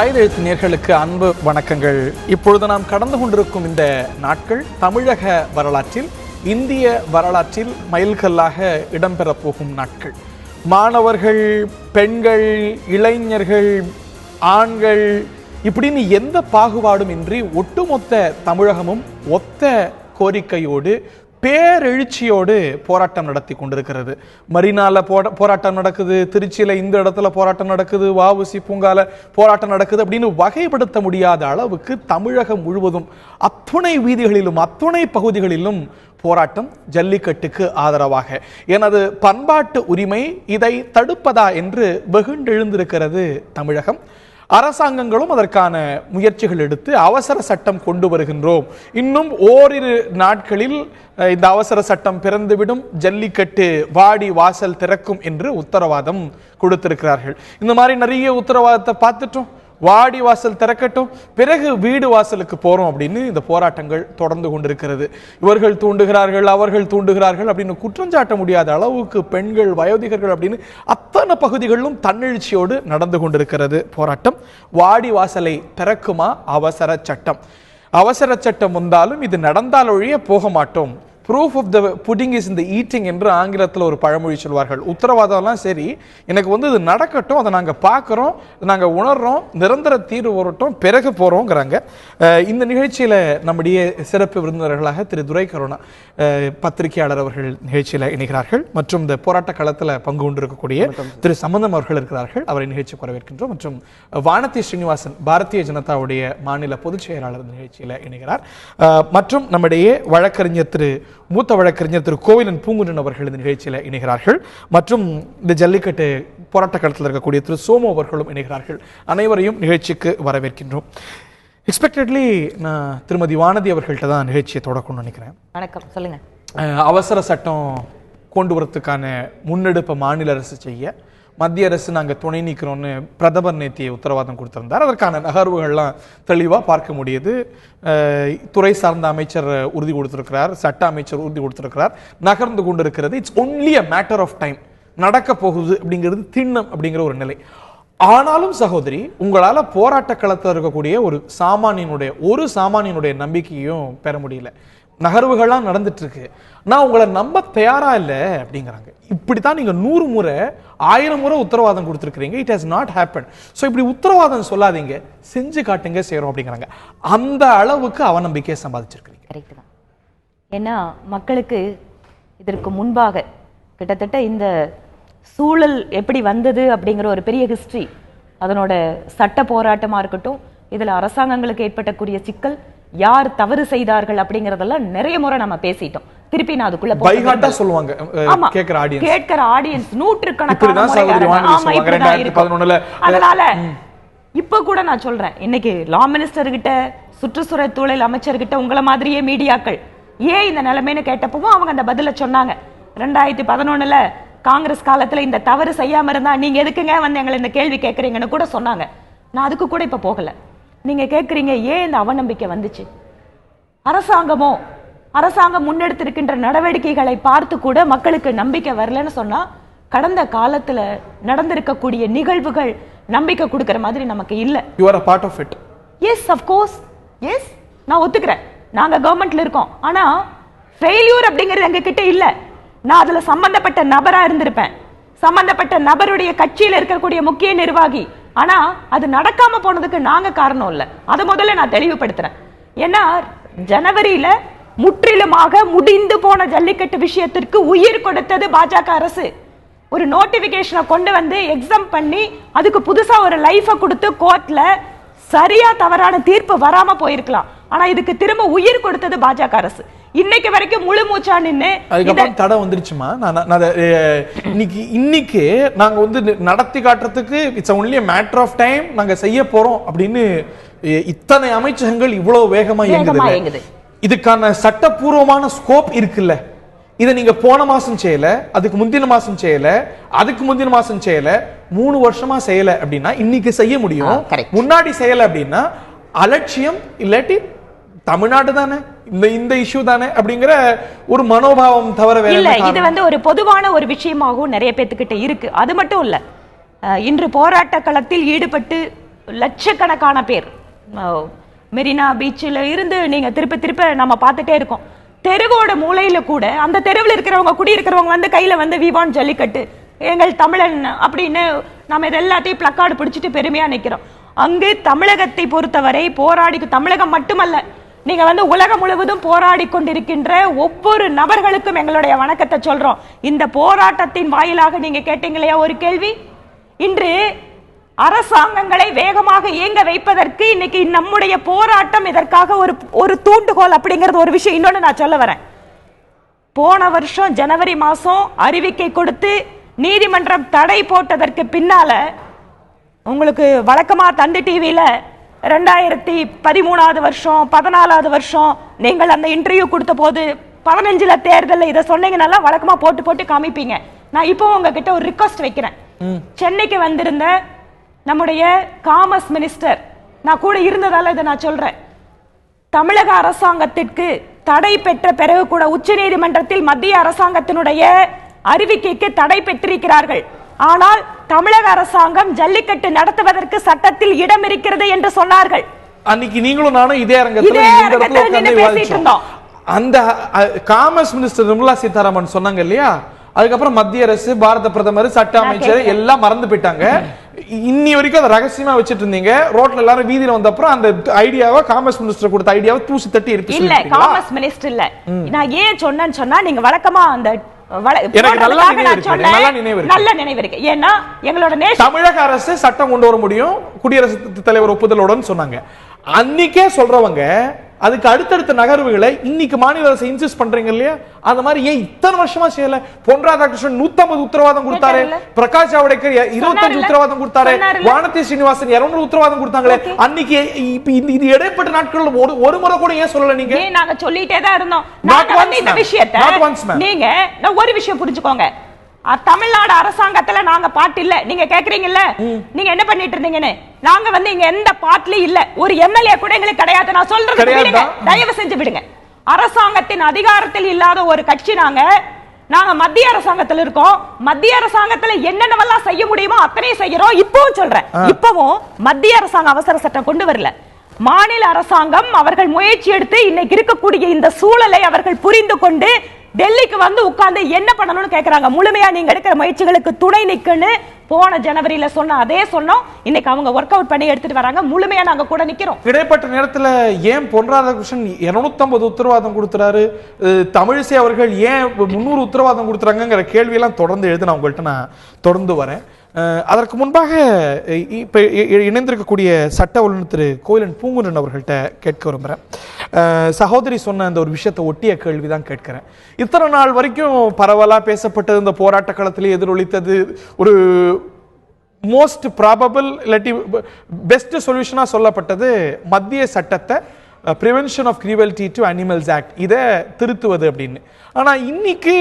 ஆயுத எழுத்து நேயர்களுக்கு அன்பு வணக்கங்கள். இப்பொழுது நாம் கடந்து கொண்டிருக்கும் இந்த நாட்கள் தமிழக வரலாற்றில், இந்திய வரலாற்றில் மைல்கல்லாக இடம்பெறப் போகும் நாட்கள். மாணவர்கள், பெண்கள், இளைஞர்கள், ஆண்கள் இப்படின்னு எந்த பாகுபாடும் இன்றி ஒட்டுமொத்த தமிழகமும் ஒத்த கோரிக்கையோடு பேரெழுச்சியோடு போராட்டம் நடத்தி கொண்டிருக்கிறது. மரினால போராட்டம் நடக்குது, திருச்சியில இந்த இடத்துல போராட்டம் நடக்குது, வஉசி பூங்கால போராட்டம் நடக்குது அப்படின்னு வகைப்படுத்த முடியாத அளவுக்கு தமிழகம் முழுவதும் அத்துணை வீதிகளிலும் அத்துணை பகுதிகளிலும் போராட்டம் ஜல்லிக்கட்டுக்கு ஆதரவாக. எனது பண்பாட்டு உரிமை இதை தடுப்பதா என்று வெகுண்டெழுந்திருக்கிறது தமிழகம். அரசாங்கங்களும் அதற்கான முயற்சிகள் எடுத்து அவசர சட்டம் கொண்டு வருகின்றோம், இன்னும் ஓரிரு நாட்களில் இந்த அவசர சட்டம் பிறந்துவிடும், ஜல்லிக்கட்டு வாடி வாசல் திறக்கும் என்று உத்தரவாதம் கொடுத்திருக்கிறார்கள். இந்த மாதிரி நிறைய உத்தரவாதத்தை பார்த்துட்டோம். வாடி வாசல் திறக்கட்டும், பிறகு வீடு வாசலுக்கு போறோம் அப்படின்னு இந்த போராட்டங்கள் தொடர்ந்து கொண்டிருக்கிறது. இவர்கள் தூண்டுகிறார்கள், அவர்கள் தூண்டுகிறார்கள் அப்படின்னு குற்றஞ்சாட்ட முடியாத அளவுக்கு பெண்கள், வயோதிகர்கள் அப்படின்னு அத்தனை பகுதிகளிலும் தன்னெழுச்சியோடு நடந்து கொண்டிருக்கிறது போராட்டம். வாடி வாசலை திறக்குமா அவசர சட்டம்? அவசர சட்டம் வந்தாலும் இது நடந்தால் ஒழிய போக மாட்டோம். Proof of the pudding is in the eating என்று ஆங்கிலத்தில் ஒரு பழமொழி சொல்வார்கள். உத்தரவாதம்லாம் சரி, எனக்கு இது நடக்கட்டும், அதை நாங்கள் பார்க்குறோம், நாங்கள் உணர்றோம், நிரந்தர தீர்வு வரட்டும், பிறகு போகிறோங்கிறாங்க. இந்த நிகழ்ச்சியில் நம்முடைய சிறப்பு விருந்தினர்களாக திரு துரை கருணா பத்திரிகையாளர் அவர்கள் நிகழ்ச்சியில் இணைகிறார்கள். மற்றும் இந்த போராட்ட களத்தில் பங்கு கொண்டிருக்கக்கூடிய திரு சம்பந்தம் அவர்கள் இருக்கிறார்கள், அவரை நிகழ்ச்சி வரவேற்கின்றோம். மற்றும் வானதி ஸ்ரீனிவாசன் பாரதிய ஜனதாவுடைய மாநில பொதுச் செயலாளர் நிகழ்ச்சியில் இணைகிறார். மற்றும் நம்முடைய வழக்கறிஞர் மூத்த வழக்கறிஞர் திரு கோவிலன் பூங்குன்றன் அவர்கள் இந்த நிகழ்ச்சியில் இணைகிறார்கள். மற்றும் இந்த ஜல்லிக்கட்டு போராட்ட களத்தில் இருக்கக்கூடிய திரு சோமு அவர்களும் இணைகிறார்கள். அனைவரையும் நிகழ்ச்சிக்கு வரவேற்கின்றோம். எக்ஸ்பெக்டட்லி நான் திருமதி வானதி அவர்கள்ட்ட தான் நிகழ்ச்சியை தொடக்கணும்னு நினைக்கிறேன். வணக்கம், சொல்லுங்க. அவசர சட்டம் கொண்டு வரத்துக்கான முன்னெடுப்பை மாநில அரசு செய்ய மத்திய அரசு நாங்கள் துணை நீக்கிறோம்னு பிரதமர் நேத்திய உத்தரவாதம் கொடுத்திருந்தார். அதற்கான நகர்வுகள்லாம் தெளிவாக பார்க்க முடியுது. துறை சார்ந்த அமைச்சர் உறுதி கொடுத்திருக்கிறார், சட்ட அமைச்சர் உறுதி கொடுத்திருக்கிறார், நகர்ந்து கொண்டிருக்கிறது. It's only a matter of time. நடக்க போகுது அப்படிங்கிறது திண்ணம் அப்படிங்கிற ஒரு நிலை. ஆனாலும் சகோதரி, உங்களால போராட்ட களத்தில் இருக்கக்கூடிய ஒரு சாமானியனுடைய நம்பிக்கையும் பெற முடியல. நகர்வுகள்லாம் நடந்துட்டு இருக்கு, நான் உங்களை நம்ப தயாரா இல்லை அப்படிங்கிறாங்க. இப்படித்தான் நீங்க 100 முறை 1000 முறை உத்தரவாதம் கொடுத்துருக்கீங்க. It has not happen. So இப்படி உத்தரவாதம் சொல்லாதீங்க, செஞ்சு காட்டுங்க, செய்யறோம் அப்படிங்கிறாங்க. அந்த அளவுக்கு அவநம்பிக்கையை சம்பாதிச்சிருக்கீங்க. கரெக்ட் தான். ஏன்னா மக்களுக்கு இதற்கு முன்பாக கிட்டத்தட்ட இந்த சூழல் எப்படி வந்தது அப்படிங்கிற ஒரு பெரிய ஹிஸ்டரி, அதனோட சட்ட போராட்டமா இருக்கட்டும், இதுல அரசாங்கங்களுக்கு ஏற்பட்டக்கூடிய சிக்கல், யார் தவறு செய்தார்கள் அப்படிங்கறதெல்லாம் நிறைய முறை நம்ம பேசிட்டோம். திருப்பி நான் அதுக்குள்ள பைகாட்டா சொல்லுவாங்க. கேட்கிற ஆடியன்ஸ் நூற்றுக்கணக்கான. அதனால இப்ப கூட நான் சொல்றேன், இன்னைக்கு லா மினிஸ்டர் கிட்ட, சுற்றுச்சூழல் அமைச்சர்கிட்ட, உங்களை மாதிரியே மீடியாக்கள் ஏன் இந்த நிலைமைன்னு கேட்டப்பவும் அவங்க அந்த பதில சொன்னாங்க. 2011 காங்கிரஸ் காலத்துல இந்த தவறு செய்யாம இருந்தா நீங்க எதுக்குங்க எங்களை இந்த கேள்வி கேட்கறீங்கன்னு கூட சொன்னாங்க. நான் அதுக்கு கூட இப்ப போகல. நீங்க கேட்கறீங்க ஏன் இந்த அவநம்பிக்கை வந்துச்சு? அரசாங்கம் முன்னெடுத்திருக்கின்ற நடவடிக்கைகளை பார்த்து கூட மக்களுக்கு நம்பிக்கை வரலன்னு சொன்னா, கடந்த காலத்துல நடந்திருக்கக்கூடிய நிகழ்வுகள் நம்பிக்கை கொடுக்கிற மாதிரி நமக்கு இல்ல. You are a part of it. Yes, of course. Yes, நான் ஒத்துக்கிறேன், நாங்க கவர்மெண்ட்ல இருக்கோம். ஆனா ஃபெயிலியர் அப்படிங்கிறது எங்க கிட்ட இல்ல. நான் அதுல சம்பந்தப்பட்ட நபரா இருந்திருப்பேன், சம்பந்தப்பட்ட நபருடைய கட்சியில இருக்கக்கூடிய முக்கிய நிர்வாகி. ஆனா அது நடக்காம போனதுக்கு நாங்க காரணம் இல்ல. அதை முதல்ல நான் தெளிவுபடுத்துறேன். ஏன்னா ஜனவரியில முற்றிலுமாக முடிந்து போன ஜல்லிக்கட்டு விஷயத்திற்கு உயிர் கொடுத்தது பாஜக அரசு. ஒரு நோட்டிபிகேஷனை கொண்டு வந்து எக்ஸாம் பண்ணி அதுக்கு புதுசா ஒரு லைஃப கொடுத்து கோர்ட்ல சரியா தவறான தீர்ப்பு வராம போயிருக்கலாம். ஆனா இதுக்கு திரும்ப உயிர் கொடுத்தது பாஜக அரசு. இன்னைக்கு வரைக்கும் முழு மூச்சா நின்னு அதுக்கப்புறம் தடை வந்துருச்சுமா. இன்னைக்கு நாங்க நடத்தி காட்டுறதுக்கு it's only a matter of time, நாங்க செய்ய போறோம் அப்படின்னு இத்தனை அமைச்சகங்கள் இவ்வளவு வேகமா இயங்குது. இதுக்கான சட்டப்பூர்வமான ஸ்கோப் இருக்குல்ல. இதை நீங்க போன மாசம் செய்யல, அதுக்கு முந்தின மாசம் செய்யல, அதுக்கு முந்தின மாசம் செய்யல, 3 வருஷமா செய்யல அப்படின்னா இன்னைக்கு செய்ய முடியும். முன்னாடி செய்யல அப்படின்னா அலட்சியம், இல்லாட்டி தமிழ்நாடு தானே இந்த இஷ்யூ தானே அப்படிங்கிற ஒரு மனோபாவம் தவிர வேற இல்ல. இது ஒரு பொதுவான ஒரு விஷயமாகவும் நிறைய பேத்துக்கிட்ட இருக்கு. அது மட்டும் இல்ல, இன்று போராட்ட களத்தில் ஈடுபட்டு லட்சக்கணக்கான பேர் மெரினா பீச்சில் இருந்து நீங்க திருப்ப நம்ம பார்த்துட்டே இருக்கோம். தெருவோட மூலையில கூட அந்த தெருவில் இருக்கிறவங்க குடியிருக்கிறவங்க வந்து கையில வந்து விவான் ஜல்லிக்கட்டு எங்கள் தமிழன் அப்படின்னு நம்ம இது எல்லாத்தையும் பிளக்கார்டு பிடிச்சிட்டு பெருமையா நிக்கிறோம். அங்கு தமிழகத்தை பொறுத்தவரை தமிழகம் மட்டுமல்ல, நீங்க வந்து உலகம் முழுவதும் போராடி கொண்டிருக்கின்ற ஒவ்வொரு நபர்களுக்கும் எங்களுடைய வணக்கத்தை சொல்றோம். இந்த போராட்டத்தின் வாயிலாக நீங்க கேட்டீங்களா ஒரு கேள்வி, இன்று அரசாங்கங்களை வேகமாக இயங்க வைப்பதற்கு இன்னைக்கு நம்முடைய போராட்டம் இதற்காக ஒரு தூண்டுகோல் அப்படிங்கிறது ஒரு விஷயம். இன்னொன்னு நான் சொல்ல வரேன், போன வருஷம் ஜனவரி மாசம் அறிவிக்கை கொடுத்து நீதிமன்றம் தடை போட்டதற்கு பின்னால உங்களுக்கு வழக்கமா தந்தி டிவியில 2013 வருஷம் 14 வருஷம் நீங்கள் அந்த இன்டர்வியூ கொடுத்த போது 15 தேர்தலில் இதை சொன்னீங்கன்னா வழக்கமா போட்டு காமிப்பீங்க. நான் இப்போ உங்ககிட்ட ஒரு ரிக்வெஸ்ட் வைக்கிறேன். சென்னைக்கு வந்திருந்த நம்முடைய காமர்ஸ் மினிஸ்டர், நான் கூட இருந்ததால இதை நான் சொல்றேன், தமிழக அரசாங்கத்திற்கு தடை பெற்ற பிறகு கூட உச்ச நீதிமன்றத்தில் மத்திய அரசாங்கத்தினுடைய அறிவிக்கைக்கு தடை பெற்றிருக்கிறார்கள். ஆனால் தமிழக அரசாங்கம் ஜல்லிக்கட்டு நடத்துவதற்கு சட்டத்தில் இடம் இருக்கிறது என்று சொன்னார்கள். அன்னைக்கு நீங்களும் நானும் இதே அரங்கத்தில் பேசிட்டு இருந்தோம். அந்த காமர்ஸ் மினிஸ்டர் நிர்மலா சீதாராமன் சொன்னாங்க இல்லையா, அதுக்கப்புறம் மத்திய அரசு, பாரத பிரதமர், சட்ட அமைச்சர் எல்லாம் மறந்து போயிட்டாங்க. இன்னி வரைக்கும் அதை ரகசியமா வச்சிட்டு இருந்தீங்க. ரோட்ல எல்லாரும் வீதியில வந்த அப்புறம் அந்த ஐடியாவை காமர்ஸ் மினிஸ்டர் கொடுத்த ஐடியாவை தூசி தட்டி இருப்பீங்க. இல்ல, காமர்ஸ் மினிஸ்டர் இல்ல. நான் ஏன் சொன்னேன்னு சொன்னா, நீங்க வழக்கமா அந்த நல்ல நினைவு இருக்கு. ஏன்னா எங்களோட தமிழக அரசு சட்டம் கொண்டு வர முடியும் குடியரசுத் தலைவர் ஒப்புதலோட சொன்னாங்க. அன்னைக்கே சொல்றவங்க அதுக்கு அடுத்தடுத்த நகர்வுகளை இன்னைக்கு மாநில அரசு இன்சிஸ்ட் பண்றீங்க இல்லையா, அந்த மாதிரி ஏன் இத்தனை வருஷமா செய்யல? பொன் ராதாகிருஷ்ணன் 150 உத்தரவாதம் கொடுத்தாரு, பிரகாஷ் ஜவடேகர் 25 உத்தரவாதம் கொடுத்தாரு, வானதி ஸ்ரீனிவாசன் 200 உத்தரவாதம் கொடுத்தாங்களே. அன்னைக்கு இது இடைப்பட்ட நாட்கள் ஒரு முறை கூட ஏன் சொல்லல? நீங்க நாங்க சொல்லிட்டே தான் இருந்தோம். இந்த விஷயத்தை நீங்க ஒரு விஷயம் புரிஞ்சுக்கோங்க, தமிழ்நாடு அரசாங்கத்துல நாங்க பாட்டு இல்ல. நீங்க கேக்குறீங்கல்ல நீங்க என்ன பண்ணிட்டு இருந்தீங்கன்னு, நாங்க வந்து இங்க எந்த பாட்டுலயும் இல்ல, ஒரு எம்எல்ஏ கூட எங்களுக்கு கிடையாது. நான் சொல்றது தயவு செஞ்சு விடுங்க. அரசாங்கத்தின் அதிகாரத்தில் இல்லாத ஒரு கட்சி நாங்க மத்திய அரசாங்கத்தில் இருக்கோம். மத்திய அரசாங்கத்துல என்னென்னவெல்லாம் செய்ய முடியுமோ அத்தனையும் செய்யறோம். இப்பவும் சொல்றேன், இப்பவும் மத்திய அரசாங்கம் அவசர சட்டம் கொண்டு வரல. மாநில அரசாங்கம் அவர்கள் முயற்சி எடுத்து இன்னைக்கு இருக்கக்கூடிய இந்த சூழலை அவர்கள் புரிந்து கொண்டு டெல்லிக்கு வந்து உட்கார்ந்து என்ன பண்ணணும்னு கேக்குறாங்க. முழுமையா நீங்க எடுக்கிற முயற்சிகளுக்கு துணை நிக்கன்னு போன ஜனவரியில சொன்ன அதே சொன்னோம். இன்னைக்கு அவங்க ஒர்க் அவுட் பண்ணி எடுத்துட்டு வராங்க. முழுமையா நாங்க கூட நிக்கிறோம். இடைப்பட்ட நேரத்துல ஏன் பொன் ராதாகிருஷ்ணன் 250 உத்தரவாதம் கொடுத்துறாரு, தமிழிசை அவர்கள் ஏன் 300 உத்தரவாதம் கொடுத்துறாங்கிற கேள்வி எல்லாம் தொடர்ந்து எழுது. நான் உங்கள்கிட்ட நான் தொடர்ந்து வரேன். அதற்கு முன்பாக இப்ப இணைந்திருக்கக்கூடிய சட்ட வல்லுநர் திரு கோயிலன் பூங்குன்றன் அவர்கள்ட்ட கேட்க விரும்புகிறேன். சகோதரி சொன்ன அந்த ஒரு விஷயத்தை ஒட்டிய கேள்விதான் கேட்கிறேன். இத்தனை நாள் வரைக்கும் பரவலா பேசப்பட்டது, இந்த போராட்ட களத்திலே எதிரொலித்தது, ஒரு மோஸ்ட் ப்ராபபிள் இல்லாட்டி பெஸ்ட் சொல்யூஷனா சொல்லப்பட்டது மத்திய சட்டத்தை prevention of cruelty to animals act இதை திருத்துவது அப்படின்னு. ஆனா இன்னைக்கு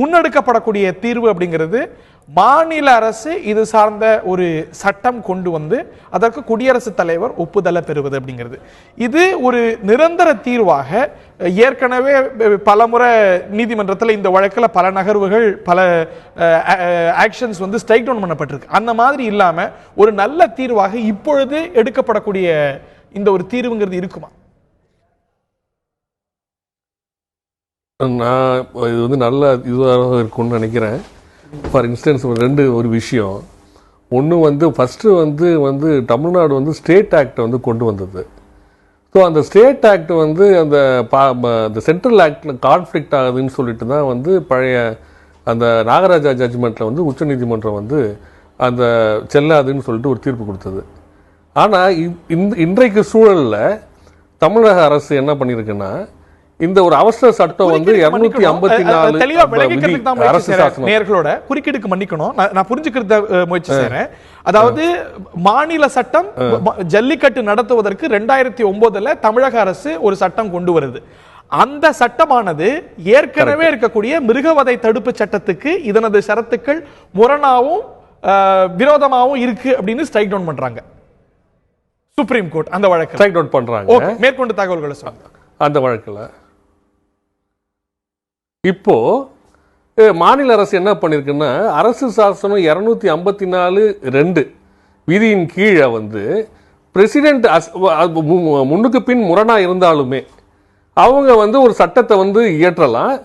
முன்னெடுக்கப்படக்கூடிய தீர்வு அப்படிங்கிறது மாநில அரசு இது சார்ந்த ஒரு சட்டம் கொண்டு வந்து அதற்கு குடியரசுத் தலைவர் ஒப்புதலை பெறுவது அப்படிங்கிறது. இது ஒரு நிரந்தர தீர்வாக ஏற்கனவே பலமுறை நீதிமன்றத்தில் இந்த வழக்கில் பல நகர்வுகள், பல ஆக்ஷன்ஸ் வந்து ஸ்ட்ரைக் டவுன் பண்ணப்பட்டிருக்கு. அந்த மாதிரி இல்லாம ஒரு நல்ல தீர்வாக இப்பொழுது எடுக்கப்படக்கூடிய இந்த ஒரு தீர்வுங்கிறது இருக்குமா? நான் இது வந்து நல்ல இதுவாக இருக்கும்னு நினைக்கிறேன். ஃபார் இன்ஸ்டன்ஸ் ஒரு விஷயம் ஒன்று வந்து ஃபஸ்ட்டு வந்து தமிழ்நாடு வந்து ஸ்டேட் ஆக்டை வந்து கொண்டு வந்தது. ஸோ அந்த ஸ்டேட் ஆக்ட் வந்து அந்த சென்ட்ரல் ஆக்டில் கான்ஃப்ளிக்ட் ஆகுதுன்னு சொல்லிட்டு தான் வந்து பழைய அந்த நாகராஜா ஜட்ஜ்மெண்ட்டில் வந்து உச்சநீதிமன்றம் வந்து அந்த செல்லாதுன்னு சொல்லிட்டு ஒரு தீர்ப்பு கொடுத்தது. ஆனால் இன்றைக்கு சூழலில் தமிழக அரசு என்ன பண்ணியிருக்குன்னா, இந்த ஒரு அவசர சட்டம் வந்து 254 நேர்களோட குறுக்கீடுக்கு மன்னிக்கணும், நான் புரிஞ்சுக்கிறத முயற்சி செய்றேன். அதாவது மாநில சட்டம் ஜல்லிக்கட்டு நடத்துவதற்கு 2009 தமிழக அரசு ஒரு சட்டம் கொண்டு வருது. அந்த சட்டமானது ஏற்கனவே இருக்கக்கூடிய மிருகவதை தடுப்பு சட்டத்துக்கு இதனது ஷரத்துக்கள் முரணாவும் விரோதமாவும் இருக்கு அப்படின்னு ஸ்ட்ரைக் டவுன் பண்றாங்க சுப்ரீம் கோர்ட். அந்த வழக்கு ஸ்ட்ரைக் டவுன் பண்றாங்க. மேற்கொண்டு தகவல்களை சொல்லுங்க. அந்த வழக்கில் இப்போ மாநில அரசு என்ன பண்ணிருக்குன்னா, அரசு சாசனம் 254(2) விதியின் கீழே வந்து பிரசிடென்ட் முன்னுக்கு பின் முரணா இருந்தாலுமே அவங்க வந்து ஒரு சட்டத்தை வந்து இயற்றலாம்.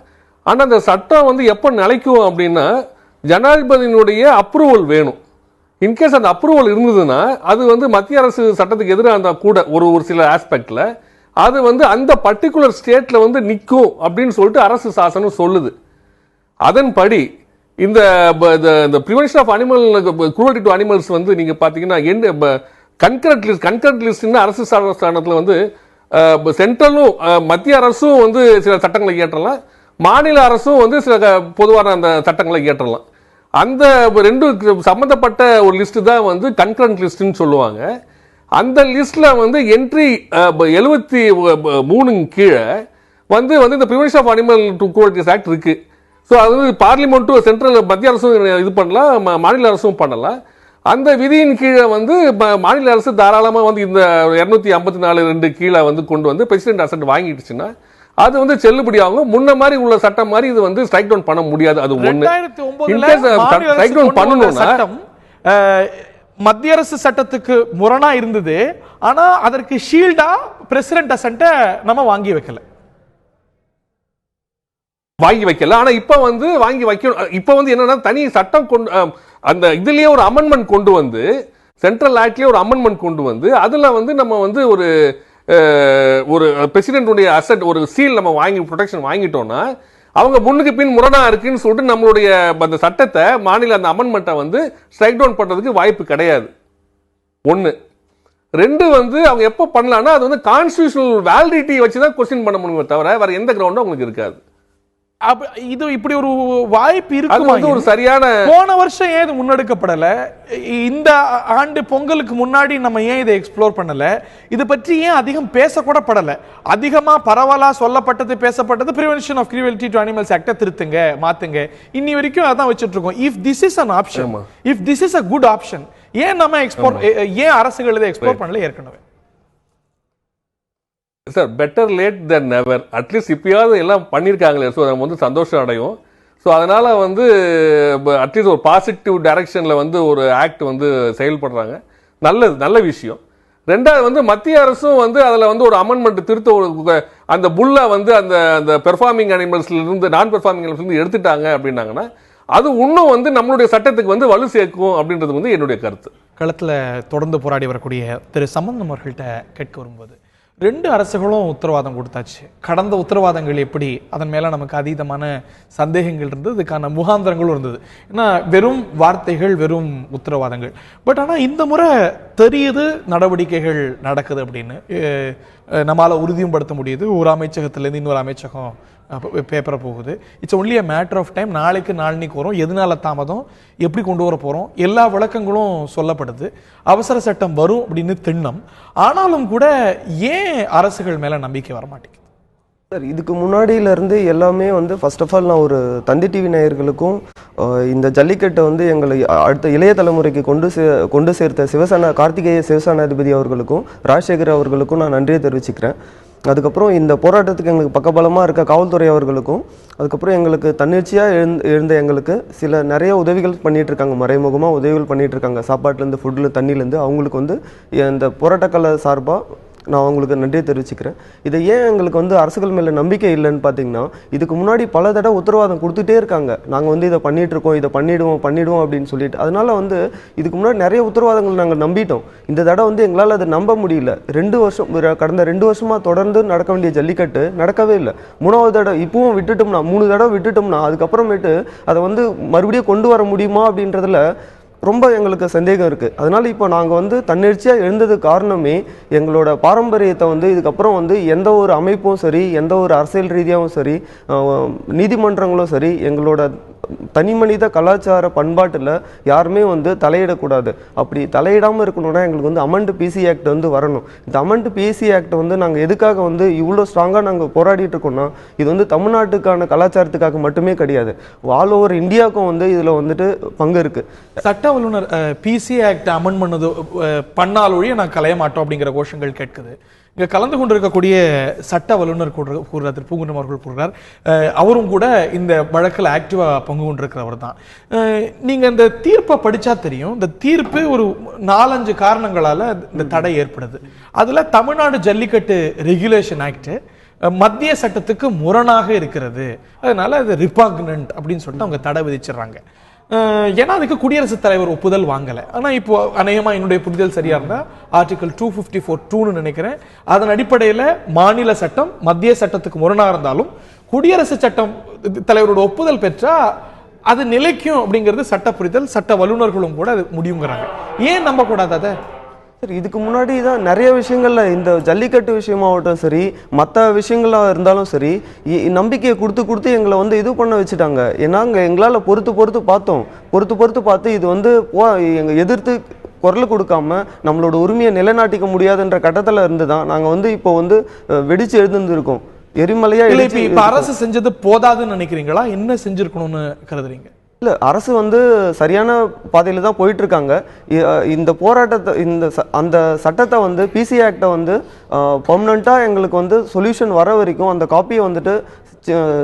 ஆனால் அந்த சட்டம் வந்து எப்போ நிலைக்கும் அப்படின்னா ஜனாதிபதியினுடைய அப்ரூவல் வேணும். இன்கேஸ் அந்த அப்ரூவல் இருந்ததுன்னா அது வந்து மத்திய அரசு சட்டத்துக்கு எதிராக இருந்தால் கூட ஒரு சில ஆஸ்பெக்ட்ல அது வந்து அந்த பர்டிகுலர் ஸ்டேட்ல வந்து நிற்கும் அப்படின்னு சொல்லிட்டு அரசு சாசனம் சொல்லுது. அதன்படி இந்த prevention of animal cruelty to animals வந்து நீங்க பாத்தீங்கன்னா கன்கரண்ட் லிஸ்ட் அரசு சாசனத்தில் வந்து சென்ட்ரலும் மத்திய அரசும் வந்து சில சட்டங்களை இயற்றலாம், மாநில அரசும் வந்து சில பொதுவான அந்த சட்டங்களை இயற்றலாம். அந்த ரெண்டு சம்பந்தப்பட்ட ஒரு லிஸ்ட் தான் வந்து கன்கரண்ட் லிஸ்ட்னு சொல்லுவாங்க. அந்த லிஸ்ட்ல வந்து என்ட்ரி 73 கீழே வந்து இந்த பிரிவென்ஷன் ஆஃப் அனிமல் குரூவல்டிஸ் ஆக்ட் இருக்கு. ஸோ அது வந்து பார்லிமெண்ட்டும் சென்ட்ரல் மத்திய அரசும் இது பண்ணலாம், மாநில அரசும் பண்ணலாம். அந்த விதியின் கீழே வந்து மாநில அரசு தாராளமாக வந்து இந்த 254(2) கீழே வந்து கொண்டு வந்து பிரசிடென்ட் அசெட் வாங்கிடுச்சுன்னா அது வந்து செல்லுபடி ஆகும். முன்ன மாதிரி உள்ள சட்டம் மாதிரி இது வந்து ஸ்ட்ரைக் டவுன் பண்ண முடியாது. அது ஒண்ணு. ஸ்ட்ரைக் டவுன் பண்ணணும்னா மத்திய அரசு சட்டத்துக்கு முரணா இருந்தது. ஆனா அதற்கு ஷீல்டா பிரசிடென்ட் அசென்ட் நம்ம வாங்கி வைக்கல. ஆனா இப்ப வந்து வாங்கி வைக்கணும். இப்ப வந்து என்னன்னா தனி சட்டம் கொண்டு அந்த இதுலயே ஒரு அமெண்ட்மெண்ட் கொண்டு வந்து சென்ட்ரல் ஆக்ட்லயே ஒரு அமெண்ட்மெண்ட் கொண்டு வந்து அதுல வந்து நம்ம வந்து ஒரு பிரசிடென்ட் அசெட் ஒரு சீல் நம்ம வாங்கி ப்ரொடெக்ஷன் வாங்கிட்டோம்னா அவங்க முன்னுக்கு பின் முரணா இருக்குன்னு சொல்லிட்டு நம்மளுடைய அந்த சட்டத்தை மாநில அந்த அமெண்ட்மெண்ட்டை வந்து ஸ்ட்ரைக் டவுன் பண்றதுக்கு வாய்ப்பு கிடையாது. ஒன்னு. ரெண்டு வந்து அவங்க எப்போ பண்ணலாம்னா அது வந்து கான்ஸ்டிடியூஷனல் வேலிடிட்டி வச்சுதான் கொஸ்டின் பண்ண முடியுமே தவிர வேற எந்த கிரவுண்டும் உங்களுக்கு இருக்காது. இது இப்படி ஒரு வாய்ப்பு இருக்கு. ஒரு சரியான போன வருஷம் ஏன் இது முன்னெடுக்கப்படல? இந்த ஆண்டு பொங்கலுக்கு முன்னாடி நம்ம ஏன் இதை எக்ஸ்ப்ளோர் பண்ணல? இது பற்றி ஏன் அதிகம் பேசக்கூட படல? அதிகமா பரவலா சொல்லப்பட்டது பேசப்பட்டது prevention of cruelty to animals ஆக்ட திருத்துங்க, மாத்துங்க. இன்னி வரைக்கும் அதான் வச்சிட்டு இருக்கோம். If this is an option, if this is a good option, ஏன் நம்ம ஏன் அரசுகள் இதை எக்ஸ்ப்ளோர் பண்ணல ஏற்கனவே? சார், பெட்டர் லேட் தென் நெவர். அட்லீஸ்ட் இப்பயாவது எல்லாம் பண்ணியிருக்காங்களே, ஸோ நம்ம வந்து சந்தோஷம் அடையும். ஸோ அதனால வந்து அட்லீஸ்ட் ஒரு பாசிட்டிவ் டைரக்ஷன்ல வந்து ஒரு ஆக்ட் வந்து செயல்படுறாங்க. நல்ல விஷயம். ரெண்டாவது வந்து மத்திய அரசும் வந்து அதில் வந்து ஒரு அமெண்ட்மெண்ட் திருத்த அந்த புல்லை வந்து அந்த பெர்ஃபார்மிங் அனிமல்ஸ்ல இருந்து நான் பெர்ஃபார்மிங் அனிமல்ஸ் இருந்து எடுத்துட்டாங்க அப்படின்னாங்கன்னா அது இன்னும் வந்து நம்மளுடைய சட்டத்துக்கு வந்து வலு சேர்க்கும் அப்படின்றது வந்து என்னுடைய கருத்து. களத்தில் தொடர்ந்து போராடி வரக்கூடிய திரு சம்பந்தம் அவர்கள்ட்ட கேட்க வரும்போது, ரெண்டு அரசுகளும் உத்தரவாதம் கொடுத்தாச்சு. கடந்த உத்தரவாதங்கள் எப்படி, அதன் மேல நமக்கு அதீதமான சந்தேகங்கள் இருந்தது, இதுக்கான முகாந்திரங்களும் இருந்தது. ஏன்னா வெறும் வார்த்தைகள், வெறும் உத்தரவாதங்கள். பட் ஆனால் இந்த முறை தெரியுது நடவடிக்கைகள் நடக்குது அப்படின்னு நம்மளால உறுதியும் படுத்த முடியுது. ஒரு அமைச்சகத்திலேருந்து இன்னொரு அமைச்சகம் பேப்பரை போகுது. It's only a matter of time. நாளைக்கு நாளைக்கு வரும். எதனால தாமதம், எப்படி கொண்டு வர போகிறோம், எல்லா விளக்கங்களும் சொல்லப்படுது. அவசர சட்டம் வரும் அப்படின்னு திண்ணம். ஆனாலும் கூட ஏன் அரசுகள் மேலே நம்பிக்கை வரமாட்டேங்குது? சார், இதுக்கு முன்னாடியிலேருந்து எல்லாமே வந்து ஃபர்ஸ்ட் ஆஃப் ஆல் நான் ஒரு தந்தி டிவி நேயர்களுக்கும் இந்த ஜல்லிக்கட்டை வந்து எங்களை அடுத்த இளைய தலைமுறைக்கு கொண்டு சேர்த்த கார்த்திகேய சிவசேனாதிபதி அவர்களுக்கும் ராஜசேகர் அவர்களுக்கும் நான் நன்றியை தெரிவிச்சுக்கிறேன். அதுக்கப்புறம் இந்த போராட்டத்துக்கு எங்களுக்கு பக்கபலமாக இருக்க காவல்துறை அவர்களுக்கும், அதுக்கப்புறம் எங்களுக்கு தன்னிச்சையாக எழுந்த எங்களுக்கு நிறைய உதவிகள் பண்ணிகிட்ருக்காங்க, மறைமுகமாக உதவிகள் பண்ணிகிட்ருக்காங்க. சாப்பாட்டுலேருந்து, ஃபுட்டில், தண்ணிலேருந்து. அவங்களுக்கு வந்து இந்த போராட்டக்கால சார்பாக நான் அவங்களுக்கு நன்றியை தெரிவிச்சுக்கிறேன். இதை ஏன் எங்களுக்கு வந்து அரசுகள் மேலே நம்பிக்கை இல்லைன்னு பார்த்தீங்கன்னா, இதுக்கு முன்னாடி பல தடவை உத்தரவாதம் கொடுத்துட்டே இருக்காங்க. நாங்கள் வந்து இதை பண்ணிகிட்ருக்கோம், இதை பண்ணிவிடுவோம் அப்படின்னு சொல்லிட்டு. அதனால வந்து இதுக்கு முன்னாடி நிறைய உத்தரவாதங்கள் நாங்கள் நம்பிட்டோம். இந்த தடவை வந்து எங்களால் அதை நம்ப முடியல. கடந்த 2 வருஷமாக தொடர்ந்து நடக்க வேண்டிய ஜல்லிக்கட்டு நடக்கவே இல்லை. 3வது தடவை இப்பவும் விட்டுட்டோம்னா, 3 தடவை விட்டுட்டோம்னா அதுக்கப்புறமேட்டு அதை வந்து மறுபடியும் கொண்டு வர முடியுமா அப்படின்றதுல ரொம்ப எங்களுக்கு சந்தேகம் இருக்குது. அதனால் இப்போ நாங்கள் வந்து தன்னெழுச்சியாக எழுந்ததுக்கு காரணமே எங்களோட பாரம்பரியத்தை வந்து இதுக்கப்புறம் வந்து எந்த ஒரு அமைப்பும் சரி, எந்த ஒரு அரசியல் ரீதியாகவும் சரி, நீதிமன்றங்களும் சரி, எங்களோட தனி மனித கலாச்சார பண்பாட்டில் யாருமே வந்து தலையிடக்கூடாது. அப்படி தலையிடாமல் இருக்கணும்னா எங்களுக்கு வந்து அமெண்ட் பிசி ஆக்ட் வந்து வரணும். இந்த அமெண்ட் பிசி ஆக்ட் வந்து நாங்கள் எதுக்காக வந்து இவ்வளோ ஸ்ட்ராங்காக நாங்கள் போராடிட்டு இருக்கோம்னா, இது வந்து தமிழ்நாட்டுக்கான கலாச்சாரத்துக்காக மட்டுமே கிடையாது, ஆல் ஓவர் இந்தியாவுக்கும் வந்து இதில் வந்துட்டு பங்கு இருக்குது. சட்ட வல்லுநர் பிசி ஆக்ட் அமெண்ட் பண்ணால் ஒழிய நான் கலைய மாட்டோம் அப்படிங்கிற கோஷங்கள் கேட்குது. இங்க கலந்து கொண்டிருக்கக்கூடிய சட்ட வல்லுநர் கூறுறார், திரு பூங்குன்றம் அவர்கள் கூறுறார், அவரும் கூட இந்த வழக்கில் ஆக்டிவா பங்கு கொண்டிருக்கிறவர் தான். நீங்க இந்த தீர்ப்பை படிச்சா தெரியும், இந்த தீர்ப்பு ஒரு 4-5 காரணங்களால இந்த தடை ஏற்படுது. அதுல தமிழ்நாடு ஜல்லிக்கட்டு ரெகுலேஷன் ஆக்ட் மத்திய சட்டத்துக்கு முரணாக இருக்கிறது, அதனால அது ரிபாக்னன்ட் அப்படின்னு சொல்லிட்டு அவங்க தடை விதிச்சிடறாங்க. ஏன்னா அதுக்கு குடியரசுத் தலைவர் ஒப்புதல் வாங்கல. ஆனா இப்போ அநேகமா என்னுடைய புரிதல் சரியா இருந்தா ஆர்டிகல் 254(2) நினைக்கிறேன், அதன் அடிப்படையில் மாநில சட்டம் மத்திய சட்டத்துக்கு முரணாக இருந்தாலும் குடியரசு சட்டம் தலைவரோட ஒப்புதல் பெற்றா அது நிலைக்கும் அப்படிங்கிறது சட்ட புரிதல், சட்ட வல்லுநர்களும் கூட அது முடியுங்கிறாங்க. ஏன் நம்ப கூடாது அதை? சரி, இதுக்கு முன்னாடி தான் நிறைய விஷயங்கள்ல இந்த ஜல்லிக்கட்டு விஷயமாகட்டும் சரி, மற்ற விஷயங்களாக இருந்தாலும் சரி, நம்பிக்கையை கொடுத்து எங்களை வந்து இது பண்ண வச்சுட்டாங்க. ஏன்னா எங்களால் பொறுத்து பார்த்து இது வந்து எங்கள் எதிர்த்து குரல் கொடுக்காம நம்மளோட உரிமையை நிலைநாட்டிக்க முடியாதுன்ற கட்டத்தில் இருந்து தான் நாங்கள் வந்து இப்போ வந்து வெடிச்சு எழுந்திருக்கோம். எரிமலையா இப்ப அரசு செஞ்சது போதாதுன்னு நினைக்கிறீங்களா? என்ன செஞ்சிருக்கணும்னு கருதுறீங்க? இல்லை, அரசு வந்து சரியான பாதையில் தான் போயிட்டு இருக்காங்க. இந்த போராட்டத்தை அந்த சட்டத்தை வந்து பிசி ஆக்டை வந்து பர்மனண்ட்டாக எங்களுக்கு வந்து சொல்யூஷன் வர வரைக்கும் அந்த காப்பியை வந்துட்டு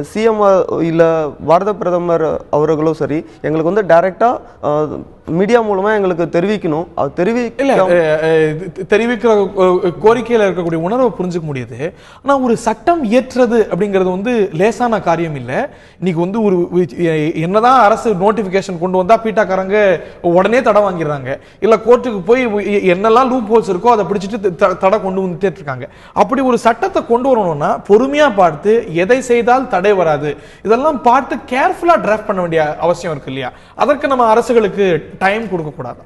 சிஎம் இல்லை பாரத பிரதமர் அவர்களோ சரி எங்களுக்கு வந்து டைரக்டாக மீடியா மூலமா எங்களுக்கு தெரிவிக்கணும். அது தெரிவிக்கிற கோரிக்கையில் இருக்கக்கூடிய உணர்வை புரிஞ்சுக்க முடியுது. ஆனா ஒரு சட்டம் இயற்றுறது அப்படிங்கிறது வந்து லேசான காரியம் இல்லை. இன்னைக்கு வந்து ஒரு என்னதான் அரசு நோட்டிபிகேஷன் கொண்டு வந்தா பீட்டாக்காரங்க உடனே தடை வாங்கிடுறாங்க, இல்ல கோர்ட்டுக்கு போய் என்னெல்லாம் லூப் ஹோல்ஸ் இருக்கோ அதை பிடிச்சிட்டு தடை கொண்டு வந்துட்டே இருக்காங்க. அப்படி ஒரு சட்டத்தை கொண்டு வரணும்னா பொறுமையா பார்த்து எதை செய்தால் தடை வராது இதெல்லாம் பார்த்து கேர்ஃபுல்லா டிராஃப்ட் பண்ண வேண்டிய அவசியம் இருக்கு இல்லையா? அதற்கு நம்ம அரசுகளுக்கு டைம் கொடுக்க கூடாது.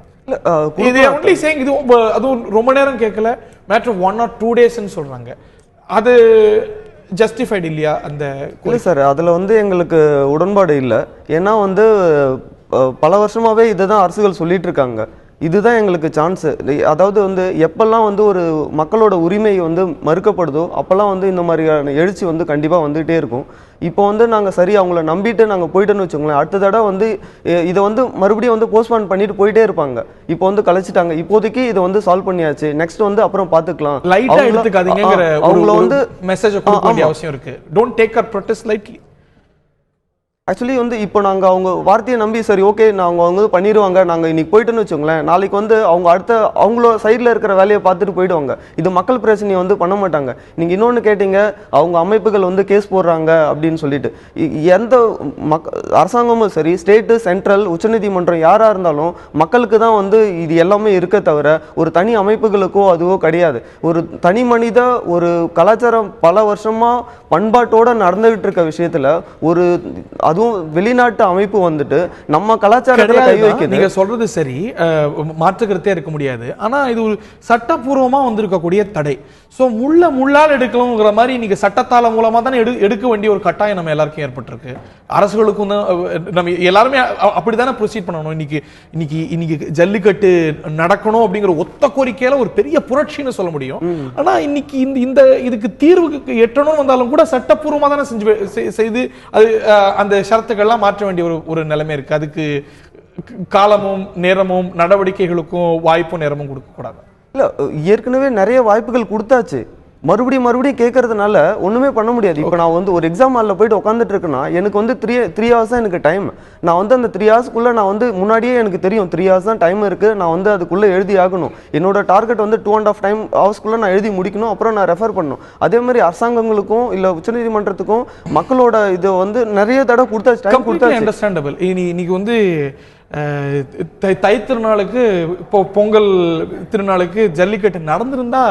அதுவும் ரொம்ப நேரம் கேட்கல, மேட்டர் 1 or 2 days சொல்றாங்க. அது ஜஸ்டிஃபைடு இல்லையா? அந்த இல்லை சார், அதுல வந்து எங்களுக்கு உடன்பாடு இல்லை. ஏன்னா வந்து பல வருஷமாவே இதுதான் அரசுகள் சொல்லிட்டு இருக்காங்க. இதுதான் எங்களுக்கு சான்ஸ். அதாவது வந்து எப்பெல்லாம் வந்து ஒரு மக்களோட உரிமை வந்து மறுக்கப்படுதோ அப்பெல்லாம் வந்து இந்த மாதிரியான எழுச்சி வந்து கண்டிப்பாக வந்துகிட்டே இருக்கும். இப்போ வந்து நாங்கள் சரி அவங்கள நம்பிட்டு நாங்கள் போயிட்டோன்னு வச்சுக்கோங்களேன், அடுத்த தடவை வந்து இதை வந்து மறுபடியும் வந்து போஸ்ட்பான் பண்ணிட்டு போயிட்டே இருப்பாங்க. இப்போ வந்து கலைச்சிட்டாங்க, இப்போதைக்கு இதை வந்து சால்வ் பண்ணியாச்சு, நெக்ஸ்ட் வந்து அப்புறம் பார்த்துக்கலாம். லைட்டா எடுத்துக்காதீங்கங்கிற அவங்கள வந்து மெசேஜ் கொடுக்க வேண்டிய அவசியம் இருக்கு. Don't take our protest lightly. Actually வந்து இப்போ நாங்கள் அவங்க வார்த்தையை நம்பி சரி ஓகே அவங்க வந்து பண்ணிடுவாங்க, நாங்கள் இன்னைக்கு போயிட்டோன்னு வச்சுக்கோங்களேன், நாளைக்கு வந்து அவங்க அவங்களோட சைடில் இருக்கிற வேலையை பார்த்துட்டு போயிடுவாங்க. இது மக்கள் பிரச்சனையை வந்து பண்ண மாட்டாங்க. நீங்கள் இன்னொன்று கேட்டீங்க, அவங்க அமைப்புகள் வந்து கேஸ் போடுறாங்க அப்படின்னு சொல்லிட்டு. எந்த அரசாங்கமும் சரி, ஸ்டேட்டு, சென்ட்ரல், உச்சநீதிமன்றம் யாராக இருந்தாலும் மக்களுக்கு தான் வந்து இது எல்லாமே இருக்க தவிர ஒரு தனி அமைப்புகளுக்கோ அதுவோ கிடையாது. ஒரு தனி மனித ஒரு கலாச்சாரம் பல வருஷமாக பண்பாட்டோட நடந்துகிட்டு இருக்க விஷயத்தில் ஒரு அதுவும் வெளிநாட்டு அமைப்பு வந்துட்டு நம்ம கலாச்சாரத்துல கை வைக்குது. நீங்க சொல்றது சரி, மாற்றுக்கிறதே இருக்க முடியாது. ஆனா இது ஒரு சட்டப்பூர்வமா வந்திருக்கக்கூடிய தடை. சோ முள்ளால் எடுக்கலாம்ங்கிற மாதிரி நீங்க சட்டத்தால மூலமா தானே எடுக்க வேண்டிய ஒரு கட்டாயம் நம்ம எல்லாருக்கும் ஏற்பட்டிருக்கு. அரசுகளுக்கும் நம்ம எல்லாருமே அப்படித்தானே ப்ரொசீட் பண்ணணும். இன்னைக்கு ஜல்லிக்கட்டு நடக்கணும் அப்படிங்கிற ஒத்த கோரிக்கையில ஒரு பெரிய புரட்சின்னு சொல்ல முடியும். ஆனா இன்னைக்கு இந்த இதுக்கு தீர்வுக்கு எட்டணும் வந்தாலும் கூட சட்டப்பூர்வமா தானே செய்து அது அந்த ஷரத்துக்கள்லாம் மாற்ற வேண்டிய ஒரு நிலைமை இருக்கு. அதுக்கு காலமும் நேரமும் நடவடிக்கைகளுக்கும் வாய்ப்பும் நேரமும் கொடுக்க கூடாது. இல்ல, ஏற்கனவே நிறைய வாய்ப்புகள் கொடுத்தாச்சு. மறுபடியும் கேட்கறதுனால ஒண்ணுமே பண்ண முடியாது. இப்போ நான் வந்து ஒரு எக்ஸாம் ஹாலில் போயிட்டு உட்காந்துட்டு இருக்கேன்னா எனக்கு வந்து 3 hours தான் எனக்கு டைம். நான் வந்து அந்த 3 hoursக்குள்ள நான் வந்து முன்னாடியே எனக்கு தெரியும் 3 hours தான் டைம் இருக்கு, நான் வந்து அதுக்குள்ள எழுதி ஆகணும். என்னோட டார்கெட் வந்து 2.5 hours நான் எழுதி முடிக்கணும், அப்புறம் நான் ரெஃபர் பண்ணணும். அதே மாதிரி அரசாங்கங்களுக்கும் இல்ல உச்சநீதிமன்றத்துக்கும் மக்களோட இது வந்து நிறைய தடவை கொடுத்தாச்சு, டைம் கொடுத்தாச்சு. அண்டர்ஸ்டாண்டபிள். இன்னைக்கு வந்து தை திருநாளுக்கு இப்போ பொங்கல் திருநாளுக்கு ஜல்லிக்கட்டு நடந்திருந்தா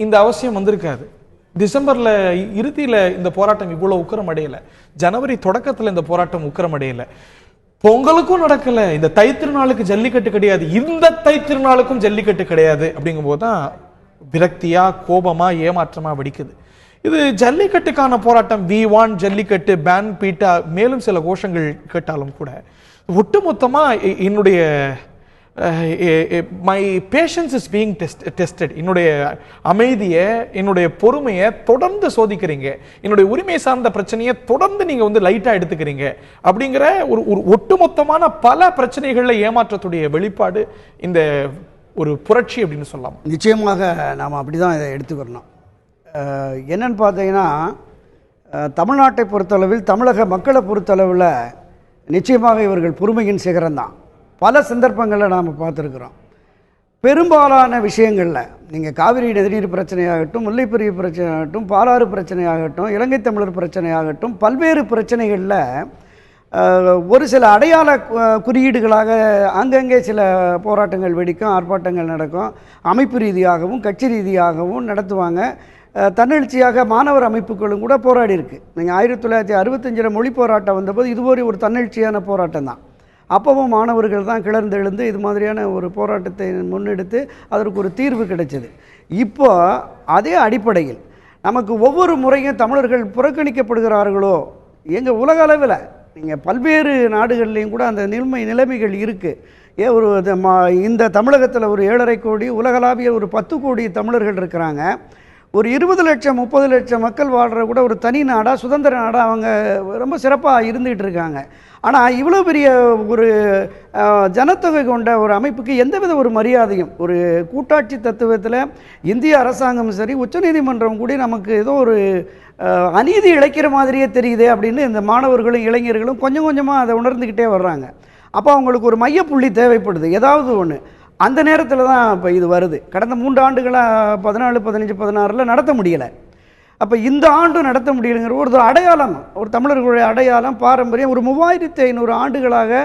இந்த அவசியம் வந்திருக்காது. டிசம்பர்ல இறுதியில இந்த போராட்டம் இவ்வளவு உக்கிரம் அடையல, ஜனவரி தொடக்கத்துல இந்த போராட்டம் உக்கிரம் அடையல, பொங்கலுக்கும் நடக்கல, இந்த தை திருநாளுக்கு ஜல்லிக்கட்டு கிடையாது, இந்த தை திருநாளுக்கும் ஜல்லிக்கட்டு கிடையாது அப்படிங்கும் போதுதான் விரக்தியா, கோபமா, ஏமாற்றமா வெடிக்குது. இது ஜல்லிக்கட்டுக்கான போராட்டம். We want Jallikattu, ban PETA, மேலும் சில கோஷங்கள் கேட்டாலும் கூட ஒட்டுமொத்தமா என்னுடைய my patience is being tested. என்னுடைய அமைதியை, என்னுடைய பொறுமையை தொடர்ந்து சோதிக்கிறீங்க, என்னுடைய உரிமை சார்ந்த பிரச்சனையை தொடர்ந்து நீங்க வந்து லைட்டா எடுத்துக்கிறீங்க அப்படிங்கிற ஒரு ஒட்டுமொத்தமான பல பிரச்சனைகள்ல ஏமாற்றத்துடைய வெளிப்பாடு இந்த ஒரு புரட்சி அப்படின்னு சொல்லலாம். நிச்சயமாக நாம் அப்படி தான் இதை எடுத்துக்கிறணும். என்னன்னு பார்த்தீங்கன்னா, தமிழ்நாட்டை பொறுத்தளவில், தமிழக மக்களை பொறுத்தளவில் நிச்சயமாக இவர்கள் பொறுமையின் சிகரம்தான். பல சந்தர்ப்பங்களில் நாம் பார்த்துருக்குறோம். பெரும்பாலான விஷயங்களில் நீங்கள் காவிரி நதிநீர் பிரச்சனையாகட்டும், முல்லைப்பெரிய பிரச்சனையாகட்டும், பாலாறு பிரச்சனையாகட்டும், இலங்கை தமிழர் பிரச்சனையாகட்டும், பல்வேறு பிரச்சனைகளில் ஒரு சில அடையாள குறியீடுகளாக அங்கங்கே சில போராட்டங்கள் வெடிக்கும், ஆர்ப்பாட்டங்கள் நடக்கும், அமைப்பு ரீதியாகவும் கட்சி ரீதியாகவும் நடத்துவாங்க. தன்னெழுச்சியாக மாணவர் அமைப்புகளும் கூட போராடி இருக்கு. நீங்கள் 1965 மொழி போராட்டம் வந்தபோது இதுவரை ஒரு தன்னெழுச்சியான போராட்டம் தான். அப்பவும் மாணவர்கள் தான் கிளர்ந்தெழுந்து இது மாதிரியான ஒரு போராட்டத்தை முன்னெடுத்து அதற்கு ஒரு தீர்வு கிடைச்சது. இப்போ அதே அடிப்படையில் நமக்கு ஒவ்வொரு முறையும் தமிழர்கள் புறக்கணிக்கப்படுகிறார்களோ, எங்கள் உலக அளவில் நீங்கள் பல்வேறு நாடுகள்லேயும் கூட அந்த நிலைமைகள் இருக்குது. ஒரு இந்த தமிழகத்தில் ஒரு 7.5 கோடி, உலகளாவிய ஒரு 10 கோடி தமிழர்கள் இருக்கிறாங்க. ஒரு 20 லட்சம் 30 லட்சம் மக்கள் வாழ்கிற கூட ஒரு தனி நாடாக, சுதந்திர நாடாக அவங்க ரொம்ப சிறப்பாக இருந்துகிட்டு இருக்காங்க. ஆனால் இவ்வளோ பெரிய ஒரு ஜனத்தொகை கொண்ட ஒரு அமைப்புக்கு எந்தவித ஒரு மரியாதையும், ஒரு கூட்டாட்சி தத்துவத்தில் இந்திய அரசாங்கம் சரி, உச்சநீதிமன்றம் கூட நமக்கு ஏதோ ஒரு அநீதி இழைக்கிற மாதிரியே தெரியுது அப்படின்னு இந்த மாணவர்களும் இளைஞர்களும் கொஞ்சம் கொஞ்சமாக அதை உணர்ந்துக்கிட்டே வர்றாங்க. அப்போ அவங்களுக்கு ஒரு மையப்புள்ளி தேவைப்படுது, ஏதாவது ஒன்று. அந்த நேரத்தில் தான் இப்போ இது வருது. கடந்த 3 ஆண்டுகளாக 14, 15, 16 நடத்த முடியலை. அப்போ இந்த ஆண்டு நடத்த முடியலைங்கிற ஒரு அடையாளம், ஒரு தமிழர்களுடைய அடையாளம், பாரம்பரியம். ஒரு 3500 ஆண்டுகளாக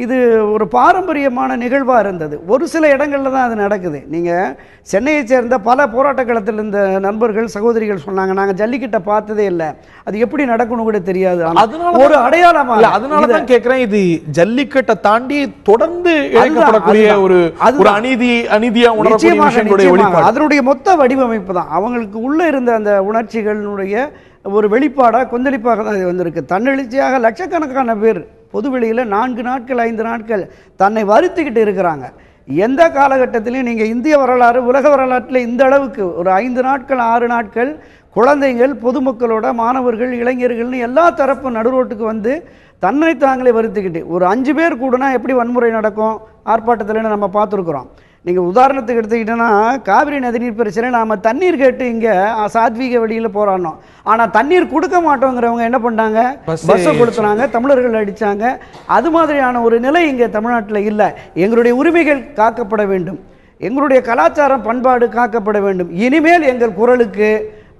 இது ஒரு பாரம்பரியமான நிகழ்வாக இருந்தது. ஒரு சில இடங்களில் தான் அது நடக்குது. நீங்கள் சென்னையை சேர்ந்த பல போராட்ட களத்தில் இருந்த நண்பர்கள், சகோதரிகள் சொன்னாங்க, நாங்கள் ஜல்லிக்கட்டை பார்த்ததே இல்லை, அது எப்படி நடக்கணும் கூட தெரியாது. ஒரு அடையாளமாக, அதனால தான் கேட்குறேன், இது ஜல்லிக்கட்டை தாண்டி தொடர்ந்து இழைக்கப்படக்கூடிய ஒரு அநீதியா உணரக்கூடிய விஷயங்களுடைய வெளிப்பாடு, அதனுடைய மொத்த வடிவமைப்பு தான். அவங்களுக்கு உள்ளே இருந்த அந்த உணர்ச்சிகளுடைய ஒரு வெளிப்பாடாக, கொந்தளிப்பாக தான் இது வந்திருக்கு. தன்னெழுச்சியாக லட்சக்கணக்கான பேர் பொதுவெளியில் 4 நாட்கள் 5 நாட்கள் தன்னை வருத்திக்கிட்டு இருக்கிறாங்க. எந்த காலகட்டத்திலையும் நீங்கள் இந்திய வரலாறு, உலக வரலாற்றில் இந்த அளவுக்கு ஒரு 5 நாட்கள் 6 நாட்கள் குழந்தைகள், பொதுமக்களோட, மாணவர்கள், இளைஞர்கள்னு எல்லா தரப்பு நடுரோட்டுக்கு வந்து தன்னை தாங்களே வருத்திக்கிட்டு, ஒரு 5 பேர் கூடனா எப்படி வன்முறை நடக்கும் ஆர்ப்பாட்டத்தில் நம்ம பார்த்துருக்குறோம். நீங்கள் உதாரணத்துக்கு எடுத்துக்கிட்டோன்னா, காவிரி நதிநீர் பிரச்சனை நாம் தண்ணீர் கேட்டு இங்கே சாத்வீக வழியில் போராடினோம். ஆனால் தண்ணீர் கொடுக்க மாட்டோங்கிறவங்க என்ன பண்ணாங்க, பஸ்ஸை கொடுத்துனாங்க, தமிழர்கள் அடித்தாங்க. அது மாதிரியான ஒரு நிலை இங்கே தமிழ்நாட்டில் இல்லை. எங்களுடைய உரிமைகள் காக்கப்பட வேண்டும், எங்களுடைய கலாச்சாரம் பண்பாடு காக்கப்பட வேண்டும். இனிமேல் எங்கள் குரலுக்கு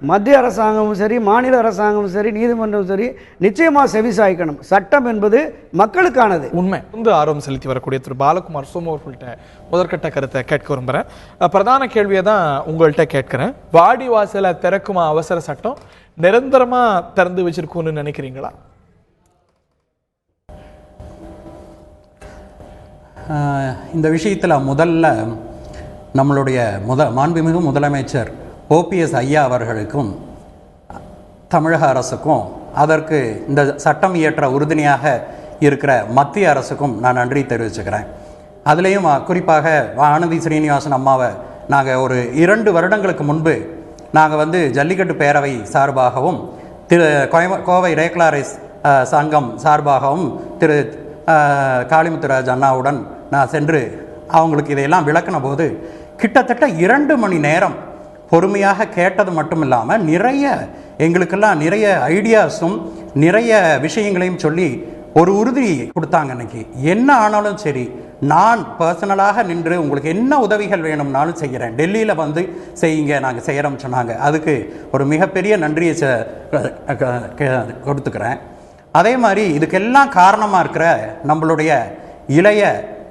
மத்திய அரசாங்கமும் சரி, மாநில அரசாங்கமும் சரி, நீதிமன்றமும் சரி நிச்சயமாக செவிசாய்க்கணும். சட்டம் என்பது மக்களுக்கானது. உண்மை. ஆர்வம் செலுத்தி வரக்கூடிய திரு பாலகுமார் சோமு அவர்கள்ட்ட முதற்கட்ட கருத்தை கேட்க விரும்புகிறேன். பிரதான கேள்வியை தான் உங்கள்கிட்ட கேட்கிறேன். வாடி வாசலை திறக்குமா அவசர சட்டம் நிரந்தரமா திறந்து வச்சிருக்கோன்னு நினைக்கிறீங்களா? இந்த விஷயத்தில் முதல்ல நம்மளுடைய மாண்புமிகு முதலமைச்சர் OPS ஐயா அவர்களுக்கும் தமிழக அரசுக்கும், அதற்கு இந்த சட்டம் இயற்ற உறுதுணையாக இருக்கிற மத்திய அரசுக்கும் நான் நன்றி தெரிவிச்சுக்கிறேன். அதுலேயும் குறிப்பாக வானதி ஸ்ரீனிவாசன் அம்மாவை நாங்கள் ஒரு 2 வருடங்களுக்கு முன்பு நாங்கள் ஜல்லிக்கட்டு பேரவை சார்பாகவும், கோவை ரேக்லாரைஸ் சங்கம் சார்பாகவும் திரு காளிமுத்துராஜ் அண்ணாவுடன் நான் சென்று அவங்களுக்கு இதையெல்லாம் விளக்கின போது கிட்டத்தட்ட 2 மணி நேரம் பொறுமையாக கேட்டது மட்டும் இல்லாமல் எங்களுக்கெல்லாம் நிறைய ஐடியாஸும் நிறைய விஷயங்களையும் சொல்லி ஒரு உறுதி கொடுத்தாங்க. அன்னைக்கு என்ன ஆனாலும் சரி, நான் பர்சனலாக நின்று உங்களுக்கு என்ன உதவிகள் வேணும்னாலும் செய்கிறேன், டெல்லியில் செய்யுங்க, நாங்கள் செய்கிறோம்னு சொன்னாங்க. அதுக்கு ஒரு மிகப்பெரிய நன்றியை கொடுத்துக்கிறேன். அதே மாதிரி இதுக்கெல்லாம் காரணமாக இருக்கிற நம்மளுடைய இளைய